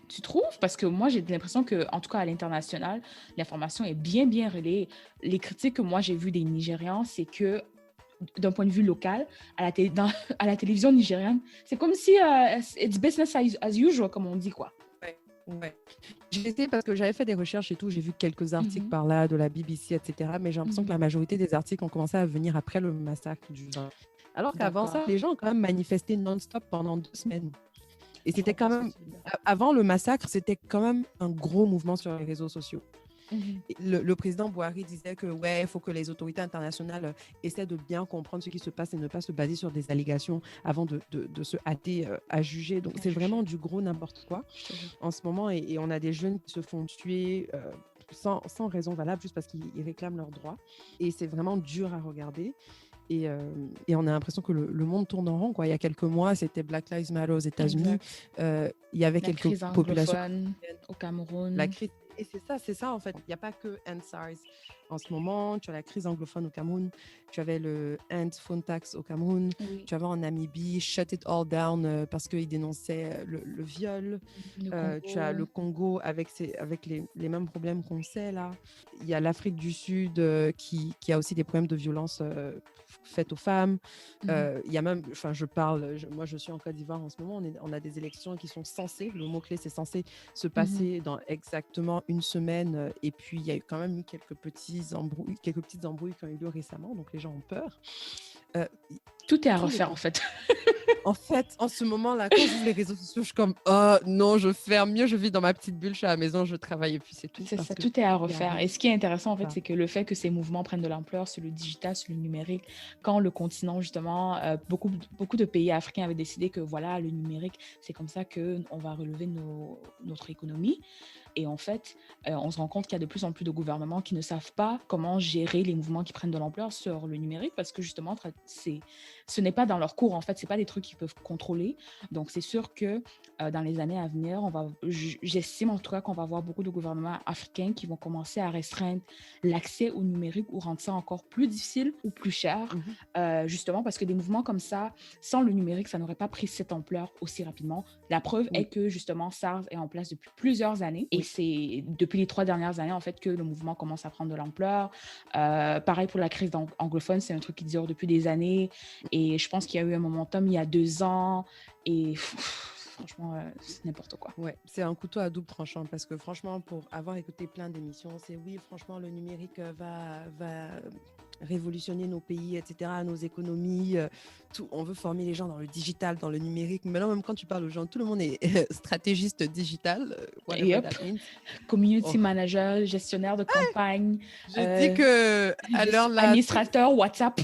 Tu trouves? Parce que moi, j'ai l'impression que, en tout cas à l'international, l'information est bien, bien relayée. Les critiques que moi j'ai vues des Nigérians, c'est que d'un point de vue local, à la télévision nigérienne, c'est comme si it's business as usual, comme on dit, quoi. Ouais, ouais. J'ai essayé parce que j'avais fait des recherches et tout, j'ai vu quelques articles Mhm, par là de la BBC, etc. Mais j'ai l'impression que mhm. la majorité des articles ont commencé à venir après le massacre du 20. Alors qu'avant ça, D'accord. les gens ont quand même manifesté non-stop pendant 2 semaines. Et Je c'était quand comprends ce que même, tu veux dire. avant le massacre, c'était quand même un gros mouvement sur les réseaux sociaux. Mhm. Et le président Buhari disait que ouais, il faut que les autorités internationales essaient de bien comprendre ce qui se passe et ne pas se baser sur des allégations avant de se hâter à juger. Donc À c'est juger, vraiment du gros n'importe quoi je te jure. en ce moment et on a des jeunes qui se font tuer sans raison valable juste parce qu'ils réclament leurs droits. Et c'est vraiment dur à regarder. Et on a l'impression que le monde tourne en rond, quoi. Il y a quelques mois, c'était Black Lives Matter aux États-Unis. Exact. Il y avait La quelques crise populations anglophone au la Cameroun. crise, et c'est ça en fait. Il n'y a pas que EndSARS en ce moment. Tu as la crise anglophone au Cameroun, tu avais le End Phone Tax au Cameroun, Oui, tu avais en Namibie Shut It All Down parce qu'ils dénonçaient le viol. le Tu as Congo. le Congo avec les mêmes problèmes qu'on sait là. Il y a l'Afrique du Sud qui a aussi des problèmes de violence faites aux femmes. Mhm, Il y a même, enfin moi je suis en Côte d'Ivoire en ce moment, on a des élections qui sont censées, le mot-clé c'est censé se mhm. passer dans exactement une semaine. Et puis, il y a eu quand même eu quelques petites embrouilles qui ont eu lieu récemment. Donc, les gens ont peur. Euh, Tout est à tous les refaire en fait. En fait, en ce moment-là, quand j'ouvre les réseaux sociaux, je suis comme, oh non, je ferme mieux, je vis dans ma petite bulle, je suis à la maison, je travaille et puis c'est tout. C'est Parce ça, que tout est à il y a refaire. rien. Et ce qui est intéressant, en fait, Ça. c'est que le fait que ces mouvements prennent de l'ampleur sur le digital, sur le numérique, quand le continent, justement, beaucoup de pays africains avaient décidé que, voilà, le numérique, c'est comme ça qu'on va relever notre économie. Et en fait, on se rend compte qu'il y a de plus en plus de gouvernements qui ne savent pas comment gérer les mouvements qui prennent de l'ampleur sur le numérique parce que justement, ce n'est pas dans leur cours. En fait, ce n'est pas des trucs qu'ils peuvent contrôler. Donc, c'est sûr que dans les années à venir, j'estime en tout cas qu'on va avoir beaucoup de gouvernements africains qui vont commencer à restreindre l'accès au numérique ou rendre ça encore plus difficile ou plus cher, Mhm. justement parce que des mouvements comme ça, sans le numérique, ça n'aurait pas pris cette ampleur aussi rapidement. La preuve est Oui, que justement, SARS est en place depuis plusieurs années et oui. c'est depuis les 3 dernières années en fait que le mouvement commence à prendre de l'ampleur. Pareil pour la crise anglophone, c'est un truc qui dure depuis des années et je pense qu'il y a eu un momentum il y a 2 ans et franchement, c'est n'importe quoi. Ouais, c'est un couteau à double tranchant parce que franchement, pour avoir écouté plein d'émissions, c'est oui, franchement, le numérique va révolutionner nos pays, etc., nos économies. Tout, on veut former les gens dans le digital, dans le numérique. Maintenant, même quand tu parles aux gens, tout le monde est stratégiste digital, whatever Yep. that means. Oh. Community manager, gestionnaire de campagne, Je dis que à l'heure là, administrateur WhatsApp.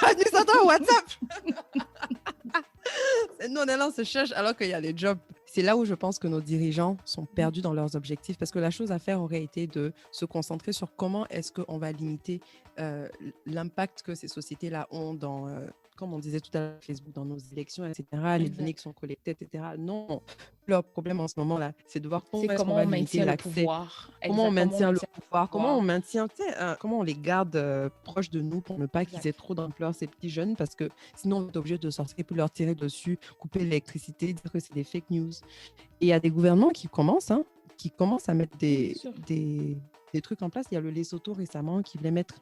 administrateur WhatsApp. Nous, on est là, on se cherche alors qu'il y a les jobs. C'est là où je pense que nos dirigeants sont perdus dans leurs objectifs parce que la chose à faire aurait été de se concentrer sur comment est-ce qu'on va limiter l'impact que ces sociétés-là ont dans, comme on disait tout à l'heure, Facebook, dans nos élections, etc., les données qui Exact. sont collectées, etc. Non, leur problème en ce moment-là, c'est de voir C'est comment est-ce qu'on comment va on limiter maintient le l'accès, pouvoir. comment on Exact. Comment on maintient le maintient le pouvoir, comment on pouvoir. maintient, tu sais, comment on les garde proches de nous pour ne pas qu'ils Exact. aient trop d'ampleur, ces petits jeunes, parce que sinon on est obligé de sortir pour leur tirer dessus, couper l'électricité, dire que c'est des fake news. Et il y a des gouvernements qui commencent à mettre Oui, bien sûr. des trucs en place. Il y a le Lesotho récemment qui voulait mettre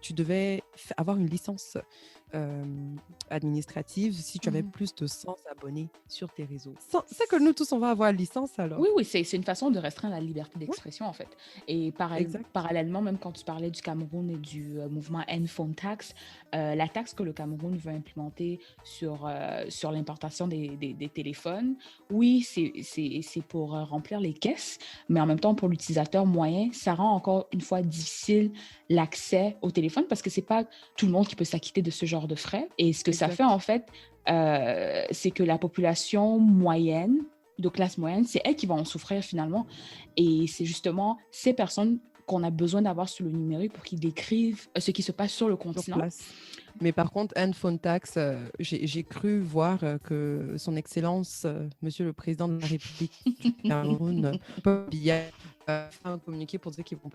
tu devais avoir une licence administrative si tu avais plus de 100 abonnés sur tes réseaux. C'est que nous tous, on va avoir la licence alors. Oui, c'est une façon de restreindre la liberté d'expression, en fait. Et Exact. parallèlement, même quand tu parlais du Cameroun et du mouvement End Phone Tax, la taxe que le Cameroun veut implémenter sur l'importation des téléphones, oui, c'est pour remplir les caisses, mais en même temps, pour l'utilisateur moyen, ça rend encore une fois difficile l'accès au téléphone parce que c'est pas tout le monde qui peut s'acquitter de ce genre de frais. Et ce que ça fait, en fait, c'est que la population moyenne, de classe moyenne, c'est elles qui vont en souffrir finalement. Et c'est justement ces personnes qu'on a besoin d'avoir sur le numérique pour qu'ils décrivent ce qui se passe sur le continent. Mais par contre, End Phone Tax, j'ai cru voir que son Excellence, Monsieur le Président de la République du Cameroun, fait un communiqué pour dire qu'ils vont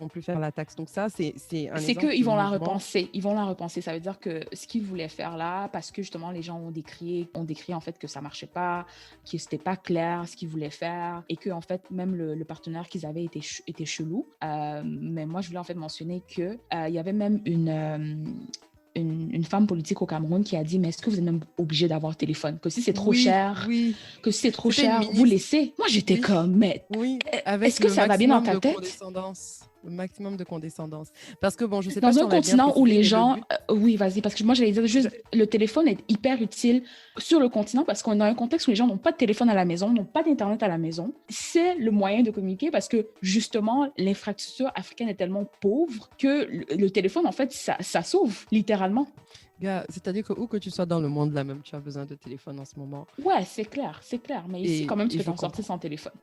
plus faire la taxe. Donc ça, c'est un exemple. C'est qu'ils vont la repenser. Ils vont la repenser. Ça veut dire que ce qu'ils voulaient faire là, parce que justement les gens ont décrié en fait que ça marchait pas, que c'était pas clair ce qu'ils voulaient faire, et que en fait même le partenaire qu'ils avaient était chelou. Mais moi je voulais en fait mentionner que il y avait même une femme politique au Cameroun qui a dit mais est-ce que vous êtes même obligé d'avoir téléphone, que si c'est trop cher, que si c'est trop cher, vous laissez. Moi j'étais comme mais est-ce que ça va bien dans ta tête? Le maximum de condescendance. Parce que bon, je sais dans pas un continent où les gens... oui, vas-y, parce que moi, j'allais dire juste, le téléphone est hyper utile sur le continent parce qu'on est dans un contexte où les gens n'ont pas de téléphone à la maison, n'ont pas d'Internet à la maison. C'est le moyen de communiquer parce que, justement, l'infrastructure africaine est tellement pauvre que le téléphone, en fait, ça sauve, littéralement. C'est-à-dire que où que tu sois dans le monde, là même, tu as besoin de téléphone en ce moment. Ouais, c'est clair. Mais ici, quand même, tu peux t'en sortir sans téléphone.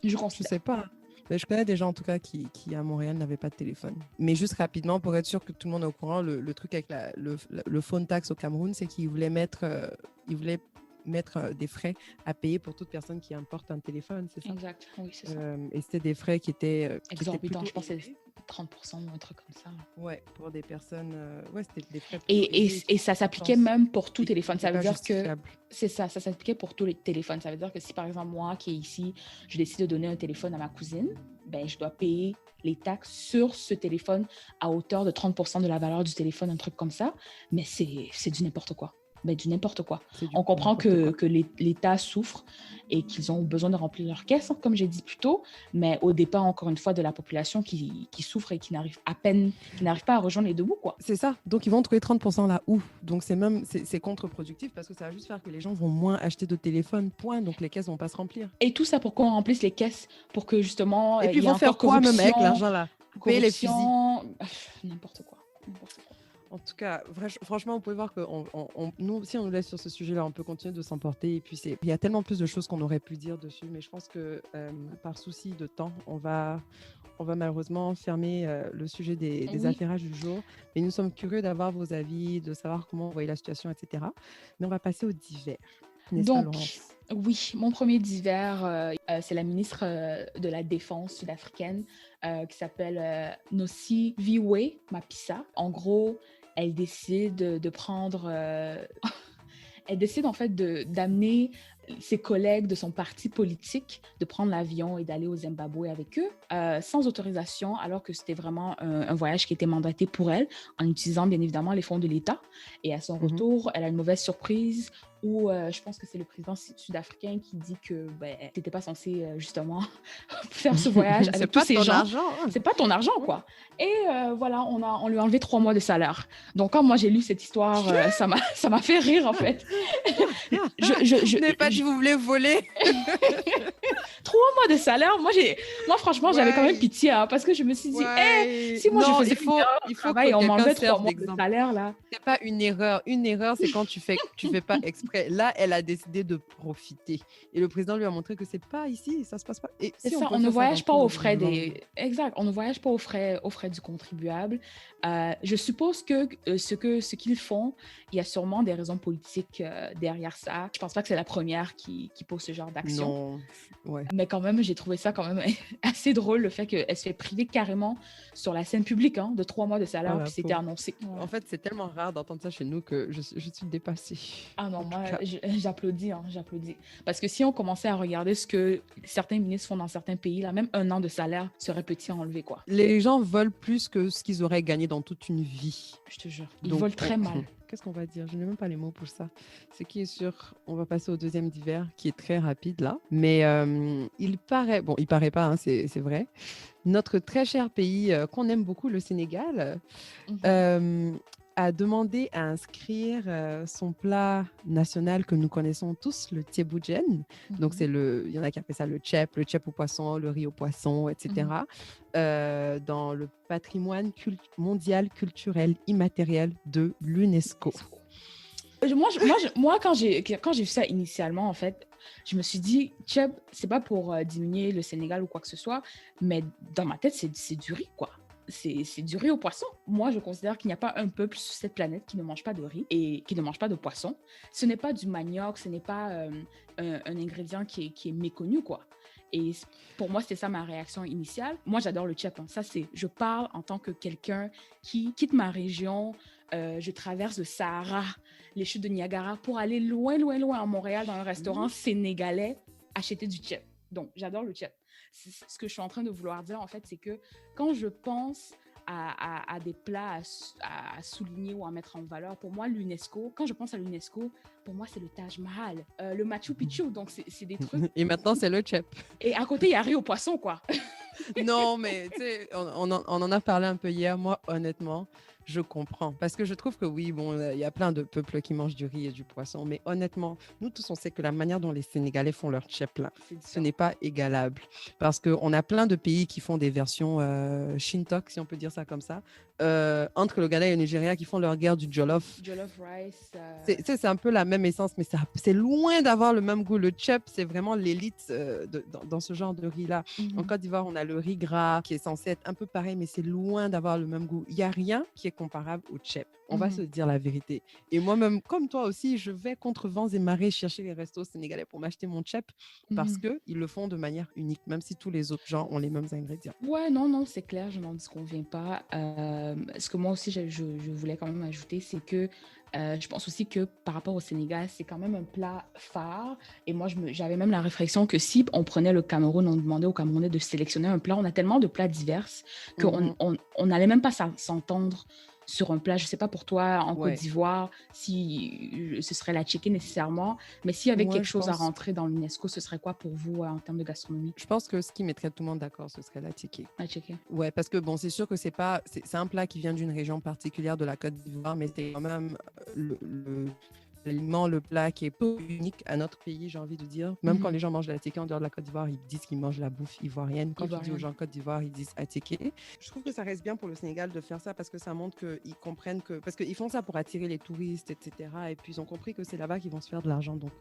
Je sais pas. Mais je connais des gens en tout cas qui à Montréal n'avaient pas de téléphone. Mais juste rapidement, pour être sûr que tout le monde est au courant, le truc avec le phone tax au Cameroun, c'est qu'ils voulaient mettre des frais à payer pour toute personne qui importe un téléphone, c'est ça? Exact, oui, c'est ça. Et c'était des frais qui étaient exorbitants, je pense que c'est 30% ou un truc comme ça. Ouais, pour des personnes... c'était des frais... Et ça s'appliquait même pour tout téléphone. Ça veut dire que... C'est ça s'appliquait pour tous les téléphones. Ça veut dire que si, par exemple, moi qui est ici, je décide de donner un téléphone à ma cousine, ben, je dois payer les taxes sur ce téléphone à hauteur de 30% de la valeur du téléphone, un truc comme ça. Mais c'est du n'importe quoi. Du n'importe quoi. On comprend que l'État souffre et qu'ils ont besoin de remplir leur caisse, hein, comme j'ai dit plus tôt, mais au départ, encore une fois, de la population qui souffre et qui n'arrive pas à rejoindre les deux bouts, quoi. C'est ça. Donc, ils vont trouver 30% là où. Donc, c'est contre-productif parce que ça va juste faire que les gens vont moins acheter de téléphone, point. Donc, les caisses vont pas se remplir. Et tout ça pour qu'on remplisse les caisses, pour que justement... Et puis, ils vont faire quoi même avec l'argent là? Payer les fusils. N'importe quoi. En tout cas, franchement, vous pouvez voir que nous, si on nous laisse sur ce sujet-là, on peut continuer de s'emporter. Et puis, il y a tellement plus de choses qu'on aurait pu dire dessus. Mais je pense que par souci de temps, on va malheureusement fermer le sujet des affairages du jour. Mais nous sommes curieux d'avoir vos avis, de savoir comment vous voyez la situation, etc. Mais on va passer aux divers. Donc, oui, mon premier divers, c'est la ministre de la Défense sud-africaine qui s'appelle Nosiviwe Mapisa. En gros, elle décide de prendre... elle décide en fait d'amener ses collègues de son parti politique de prendre l'avion et d'aller au Zimbabwe avec eux sans autorisation, alors que c'était vraiment un voyage qui était mandaté pour elle, en utilisant bien évidemment les fonds de l'État. Et à son retour, elle a une mauvaise surprise où je pense que c'est le président sud-africain qui dit que tu n'étais pas censé justement faire ce voyage avec tous ces gens. C'est pas ton argent, quoi. Et voilà, on lui a enlevé 3 mois de salaire. Donc quand moi j'ai lu cette histoire, ça m'a fait rire en fait. Je n'ai pas dit vous voulez voler. 3 mois de salaire, moi franchement j'avais quand même pitié, hein, parce que je me suis dit si moi je faisais il faut travail et on m'enlevait 3 mois de salaire là. C'est pas une erreur. Une erreur, c'est quand tu fais pas exprès. Là, elle a décidé de profiter. Et le président lui a montré que c'est pas ici, ça se passe pas. Et c'est ça, on ne voyage pas aux frais Exact, on ne voyage pas aux frais du contribuable. Je suppose que ce qu'ils font, il y a sûrement des raisons politiques derrière ça. Je pense pas que c'est la première père qui pose ce genre d'action. Non, ouais. Mais quand même, j'ai trouvé ça quand même assez drôle, le fait qu'elle se fait priver carrément sur la scène publique de 3 mois de Oh salaire, la puis c'était pauvre. annoncé. Ouais. En fait, c'est tellement rare d'entendre ça chez nous que je suis dépassée. Ah non, En tout moi, cas, j'applaudis, j'applaudis. Parce que si on commençait à regarder ce que certains ministres font dans certains pays, là, même 1 an de salaire serait petit à enlever, quoi. les gens volent plus que ce qu'ils auraient gagné dans toute une vie. Je te jure. Ils Donc, volent très mal. qu'est-ce qu'on va dire? Je n'ai même pas les mots pour ça. Ce qui est sûr, on va passer au deuxième divers, qui est très rapide là. Mais il paraît, bon, il paraît pas, hein, c'est vrai. Notre très cher pays qu'on aime beaucoup, le Sénégal, a demandé à inscrire son plat national que nous connaissons tous, le thieboujen. Donc, il y en a qui appellent ça le tchèp au poisson, le riz au poisson, etc. Dans le patrimoine mondial culturel immatériel de l'UNESCO. Moi, quand j'ai vu ça initialement, en fait, je me suis dit, Tchèp, c'est pas pour diminuer le Sénégal ou quoi que ce soit, mais dans ma tête, c'est du riz, quoi. C'est du riz au poisson. Moi, je considère qu'il n'y a pas un peuple sur cette planète qui ne mange pas de riz et qui ne mange pas de poisson. Ce n'est pas du manioc, ce n'est pas un ingrédient qui est méconnu, quoi. Et pour moi, c'était ça ma réaction initiale. Moi, j'adore le tchèp. Ça, je parle en tant que quelqu'un qui quitte ma région. Je traverse le Sahara, les chutes de Niagara pour aller loin, loin, loin à Montréal dans un restaurant sénégalais acheter du tchèp. Donc, j'adore le tchèp. Ce que je suis en train de vouloir dire, en fait, c'est que quand je pense à des plats à souligner ou à mettre en valeur, pour moi, l'UNESCO, quand je pense à l'UNESCO, pour moi, c'est le Taj Mahal, le Machu Picchu. Donc, c'est des trucs. Et maintenant, c'est le tchèp. Et à côté, il y a riz au poisson, quoi. Non, mais tu sais, on en a parlé un peu hier. Moi, honnêtement, je comprends. Parce que je trouve que oui, bon, il y a plein de peuples qui mangent du riz et du poisson. Mais honnêtement, nous tous, on sait que la manière dont les Sénégalais font leur tchèp, là, ce n'est pas égalable. Parce qu'on a plein de pays qui font des versions Shintok, si on peut dire ça comme ça, entre le Ghana et le Nigeria, qui font leur guerre du jollof. Jollof rice. C'est un peu la même essence, mais c'est loin d'avoir le même goût. Le tchèp, c'est vraiment l'élite dans ce genre de riz-là. En Côte d'Ivoire, on a le riz gras qui est censé être un peu pareil, mais c'est loin d'avoir le même goût. Il n'y a rien qui est comparable au tchèp. On va se dire la vérité. Et moi-même, comme toi aussi, je vais contre vents et marées chercher les restos sénégalais pour m'acheter mon tchèp parce qu'ils le font de manière unique, même si tous les autres gens ont les mêmes ingrédients. Ouais, non, c'est clair, je n'en disconviens pas. Ce que moi aussi, je voulais quand même ajouter, c'est que je pense aussi que par rapport au Sénégal, c'est quand même un plat phare. Et moi, j'avais même la réflexion que si on prenait le Cameroun, on demandait aux Camerounais de sélectionner un plat, on a tellement de plats divers qu'on on n'allait même pas s'entendre sur un plat. Je ne sais pas pour toi, en Côte d'Ivoire, si ce serait la tchéké nécessairement, mais s'il y avait quelque chose à rentrer dans l'UNESCO, ce serait quoi pour vous en termes de gastronomie? Je pense que ce qui mettrait tout le monde d'accord, ce serait la tchéké. La tchéké. Ouais, parce que bon, c'est sûr que c'est un plat qui vient d'une région particulière de la Côte d'Ivoire, mais c'est quand même l'aliment, le plat qui est peu unique à notre pays, j'ai envie de dire. Même quand les gens mangent la tchéké en dehors de la Côte d'Ivoire, ils disent qu'ils mangent la bouffe ivoirienne. Quand tu dis aux gens Côte d'Ivoire, ils disent attiéké. Je trouve que ça reste bien pour le Sénégal de faire ça parce que ça montre qu'ils comprennent que... Parce qu'ils font ça pour attirer les touristes, etc. Et puis ils ont compris que c'est là-bas qu'ils vont se faire de l'argent. Donc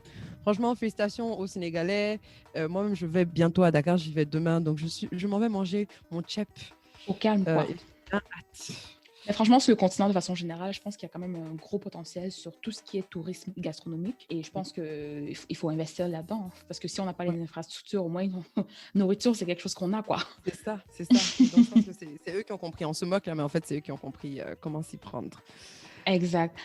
franchement, félicitations aux Sénégalais. Moi-même, je vais bientôt à Dakar, j'y vais demain. Donc je m'en vais manger mon tchèp. Au calme, quoi. Mais franchement, sur le continent, de façon générale, je pense qu'il y a quand même un gros potentiel sur tout ce qui est tourisme gastronomique. Et je pense qu'il faut investir là-dedans. Parce que si on n'a pas les infrastructures, au moins, nourriture, c'est quelque chose qu'on a, quoi. C'est ça. Donc, je pense que c'est eux qui ont compris. On se moque là, mais en fait, c'est eux qui ont compris comment s'y prendre. Exact.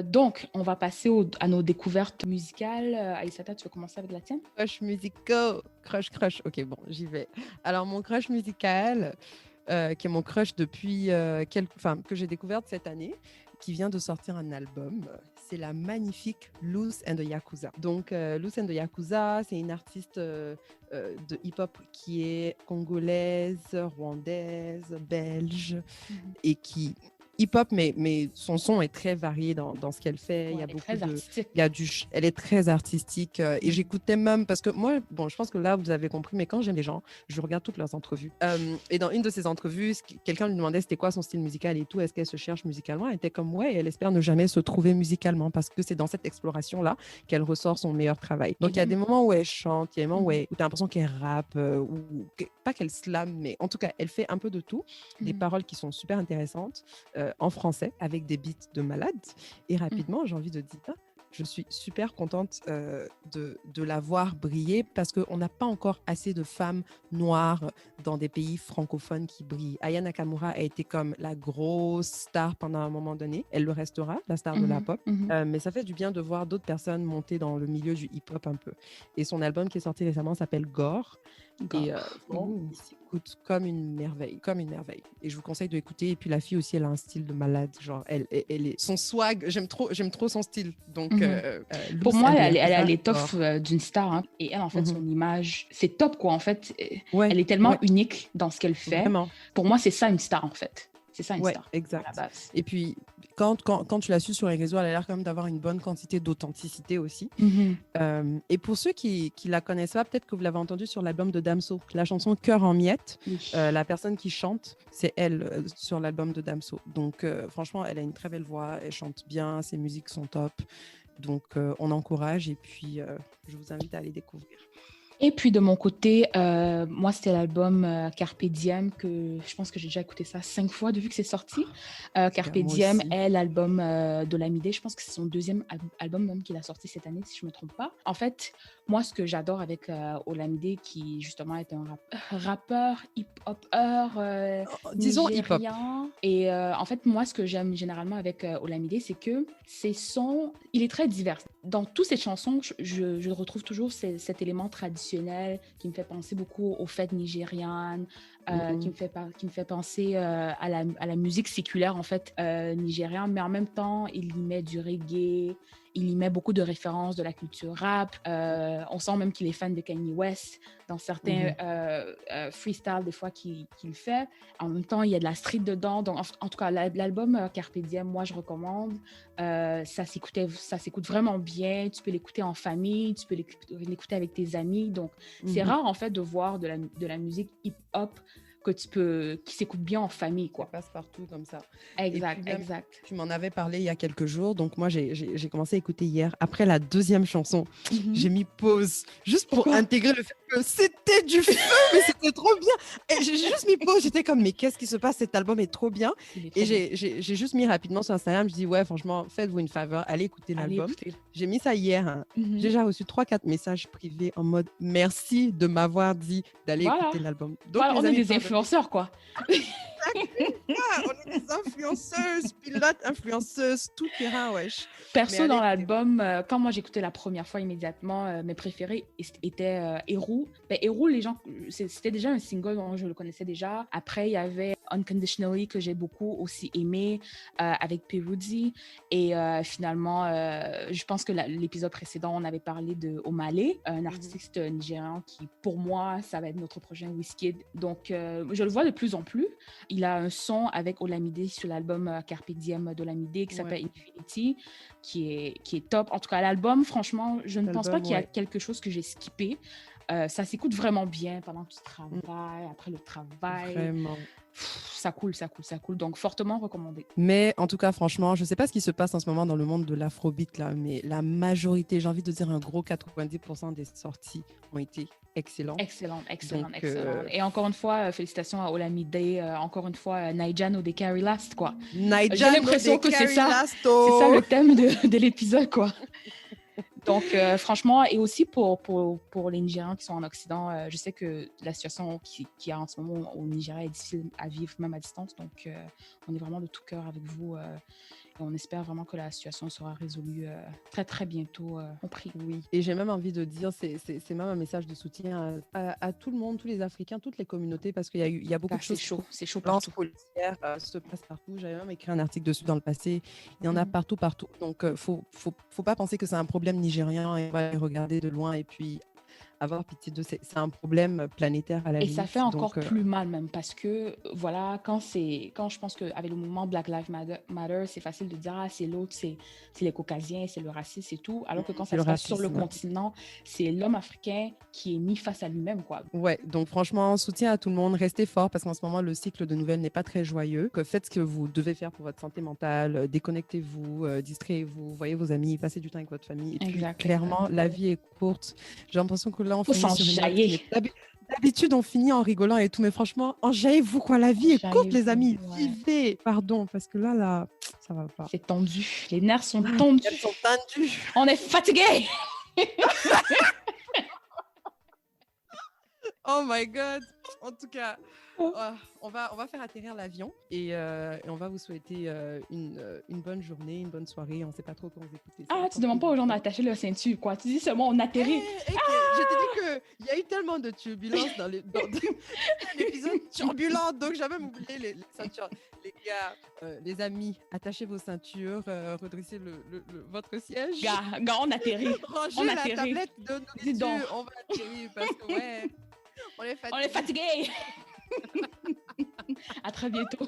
Donc, on va passer à nos découvertes musicales. Aïssata, tu veux commencer avec la tienne? Crush musical. Crush. Ok, bon, j'y vais. Alors, mon crush musical... qui est mon crush depuis que j'ai découverte cette année, qui vient de sortir un album. C'est la magnifique Loose and the Yakuza. Donc, Loose and the Yakuza, c'est une artiste de hip-hop qui est congolaise, rwandaise, belge, et qui... hip-hop, mais son son est très varié dans ce qu'elle fait. Ouais, il y a beaucoup elle est très artistique. Et j'écoutais même, parce que moi, bon, je pense que là, vous avez compris, mais quand j'aime les gens, je regarde toutes leurs entrevues. Et dans une de ces entrevues, quelqu'un lui demandait c'était quoi son style musical et tout, est-ce qu'elle se cherche musicalement? Elle était comme, ouais, et elle espère ne jamais se trouver musicalement, parce que c'est dans cette exploration-là qu'elle ressort son meilleur travail. Donc, il y a des moments où elle chante, il y a des moments où tu as l'impression qu'elle rappe, pas qu'elle slame, mais en tout cas, elle fait un peu de tout. Des paroles qui sont super intéressantes. En français avec des beats de malade et rapidement j'ai envie de dire je suis super contente de la voir briller parce qu'on n'a pas encore assez de femmes noires dans des pays francophones qui brillent. Aya Nakamura a été comme la grosse star pendant un moment donné. Elle le restera, la star de la pop. Mais ça fait du bien de voir d'autres personnes monter dans le milieu du hip-hop un peu. Et son album qui est sorti récemment s'appelle Gore. Et il s'écoute comme une merveille, comme une merveille. Et je vous conseille de l'écouter. Et puis la fille aussi, elle a un style de malade. Genre, elle est son swag. J'aime trop son style. Donc, pour moi, elle a Gore. l'étoffe d'une star. Hein. Et elle, en fait, son image, c'est top, quoi. En fait, Ouais, elle est tellement unique dans ce qu'elle fait. Vraiment. Pour moi, c'est ça une star, en fait. C'est ça une star. Exact. À la base. Et puis, quand tu l'as su sur les réseaux, elle a l'air quand même d'avoir une bonne quantité d'authenticité aussi. Et pour ceux qui la connaissent pas, peut-être que vous l'avez entendu sur l'album de Damso, la chanson Cœur en miettes. La personne qui chante, c'est elle sur l'album de Damso. Donc, franchement, elle a une très belle voix, elle chante bien, ses musiques sont top. Donc, on encourage et puis je vous invite à aller découvrir. Et puis de mon côté, moi c'était l'album Carpe Diem que je pense que j'ai déjà écouté ça 5 fois depuis que c'est sorti. Carpe Diem est l'album d'Olamide. Je pense que c'est son deuxième album même qu'il a sorti cette année si je me trompe pas. En fait, moi ce que j'adore avec Olamide qui justement est un rappeur, hip-hopper, disons hip-hop. Et en fait moi ce que j'aime généralement avec Olamide c'est que il est très divers. Dans toutes ses chansons, je retrouve toujours cet élément traditionnel qui me fait penser beaucoup aux fêtes nigérianes, qui me fait penser à la musique séculaire en fait nigériane, mais en même temps il y met du reggae, il y met beaucoup de références de la culture rap. On sent même qu'il est fan de Kanye West dans certains freestyles des fois qu'il fait. En même temps, il y a de la street dedans. Donc, en tout cas, l'album Carpe Diem, moi, je recommande. Ça s'écoute vraiment bien. Tu peux l'écouter en famille, tu peux l'écouter avec tes amis. Donc, c'est rare, en fait, de voir de la musique hip-hop qui s'écoute bien en famille, quoi. Ça passe partout comme ça. Exact. Tu m'en avais parlé il y a quelques jours, donc moi j'ai commencé à écouter hier. Après la deuxième chanson, j'ai mis pause juste pour intégrer le fait que c'était du feu, mais c'était trop bien. Et j'ai juste mis pause, j'étais comme mais qu'est-ce qui se passe? Cet album est trop bien. Et j'ai juste mis rapidement sur Instagram, je dis ouais franchement faites-vous une faveur, allez écouter l'album. J'ai mis ça hier. Hein. J'ai déjà reçu 3-4 messages privés en mode merci de m'avoir dit d'aller écouter l'album. Donc on est des influenceurs quoi. On est des influenceuses, pilotes, influenceuses, tout terrain, wesh. Perso, dans l'album, quand moi j'écoutais la première fois immédiatement, mes préférés étaient Héroux. Héroux, c'était déjà un single dont je le connaissais déjà. Après, il y avait Unconditionally que j'ai beaucoup aussi aimé avec Peruzzi. Et finalement, je pense que l'épisode précédent, on avait parlé de Omale, un artiste nigérian qui, pour moi, ça va être notre prochain Wizkid. Donc, je le vois de plus en plus. Il a un son avec Olamide sur l'album Carpe Diem d'Olamide qui s'appelle Infinity, qui est top. En tout cas, l'album, franchement, je ne pense pas qu'il y a quelque chose que j'ai skippé. Ça s'écoute vraiment bien pendant que tu travailles, après le travail. Vraiment. Ça coule. Donc, fortement recommandé. Mais en tout cas, franchement, je ne sais pas ce qui se passe en ce moment dans le monde de l'afrobeat, là, mais la majorité, j'ai envie de dire un gros 90% des sorties ont été excellentes. Excellent. Et encore une fois, félicitations à Olamide. Encore une fois, Naija no de Carry Last, quoi. J'ai l'impression que c'est ça le thème de l'épisode, quoi. Donc, franchement, et aussi pour les Nigérians qui sont en Occident, je sais que la situation qu'il y a en ce moment au Nigeria est difficile à vivre, même à distance. Donc, on est vraiment de tout cœur avec vous. Et on espère vraiment que la situation sera résolue très, très bientôt. On prie. Oui. Et j'ai même envie de dire, c'est même un message de soutien à tout le monde, tous les Africains, toutes les communautés, parce qu'il y a beaucoup de choses. C'est chaud partout. Policières se passe partout. J'avais même écrit un article dessus dans le passé. Il y en a partout. Donc, faut pas penser que c'est un problème nigérien et on va les regarder de loin et puis avoir pitié de c'est un problème planétaire à la limite. Et ça fait encore plus mal même parce que voilà, quand je pense qu'avec le mouvement Black Lives Matter, c'est facile de dire c'est l'autre, c'est les Caucasiens, c'est le racisme et tout, alors que quand ça se passe sur le continent, c'est l'homme africain qui est mis face à lui-même, quoi. Ouais, donc franchement, soutien à tout le monde, restez fort parce qu'en ce moment, le cycle de nouvelles n'est pas très joyeux. Faites ce que vous devez faire pour votre santé mentale, déconnectez-vous, distrayez-vous, voyez vos amis, passez du temps avec votre famille. Et puis, clairement, la vie est courte. J'ai l'impression que là, on faut s'enjailler. d'habitude, on finit en rigolant et tout, mais franchement, enjaillez-vous quoi, la vie est courte, les amis. Ouais. Vivez. Pardon, parce que là, ça va pas. C'est tendu. Les nerfs sont tendus. Elles sont tendues. On est fatigué. Oh my God. En tout cas, on va faire atterrir l'avion et on va vous souhaiter une bonne journée, une bonne soirée. On ne sait pas trop quand vous écoutez ça. Ah, tu demandes pas aux gens d'attacher leur ceinture, quoi. Tu dis seulement on atterrit. Je te dis qu'il y a eu tellement de turbulences dans un épisode turbulent, donc j'avais même oublié les ceintures. Les gars, les amis, attachez vos ceintures, redressez votre siège. Gars, on atterrit. Rangez On la atterrit. tablette de nourriture. On va atterrir parce que, ouais, on est fatigué. On est fatigué. À très bientôt.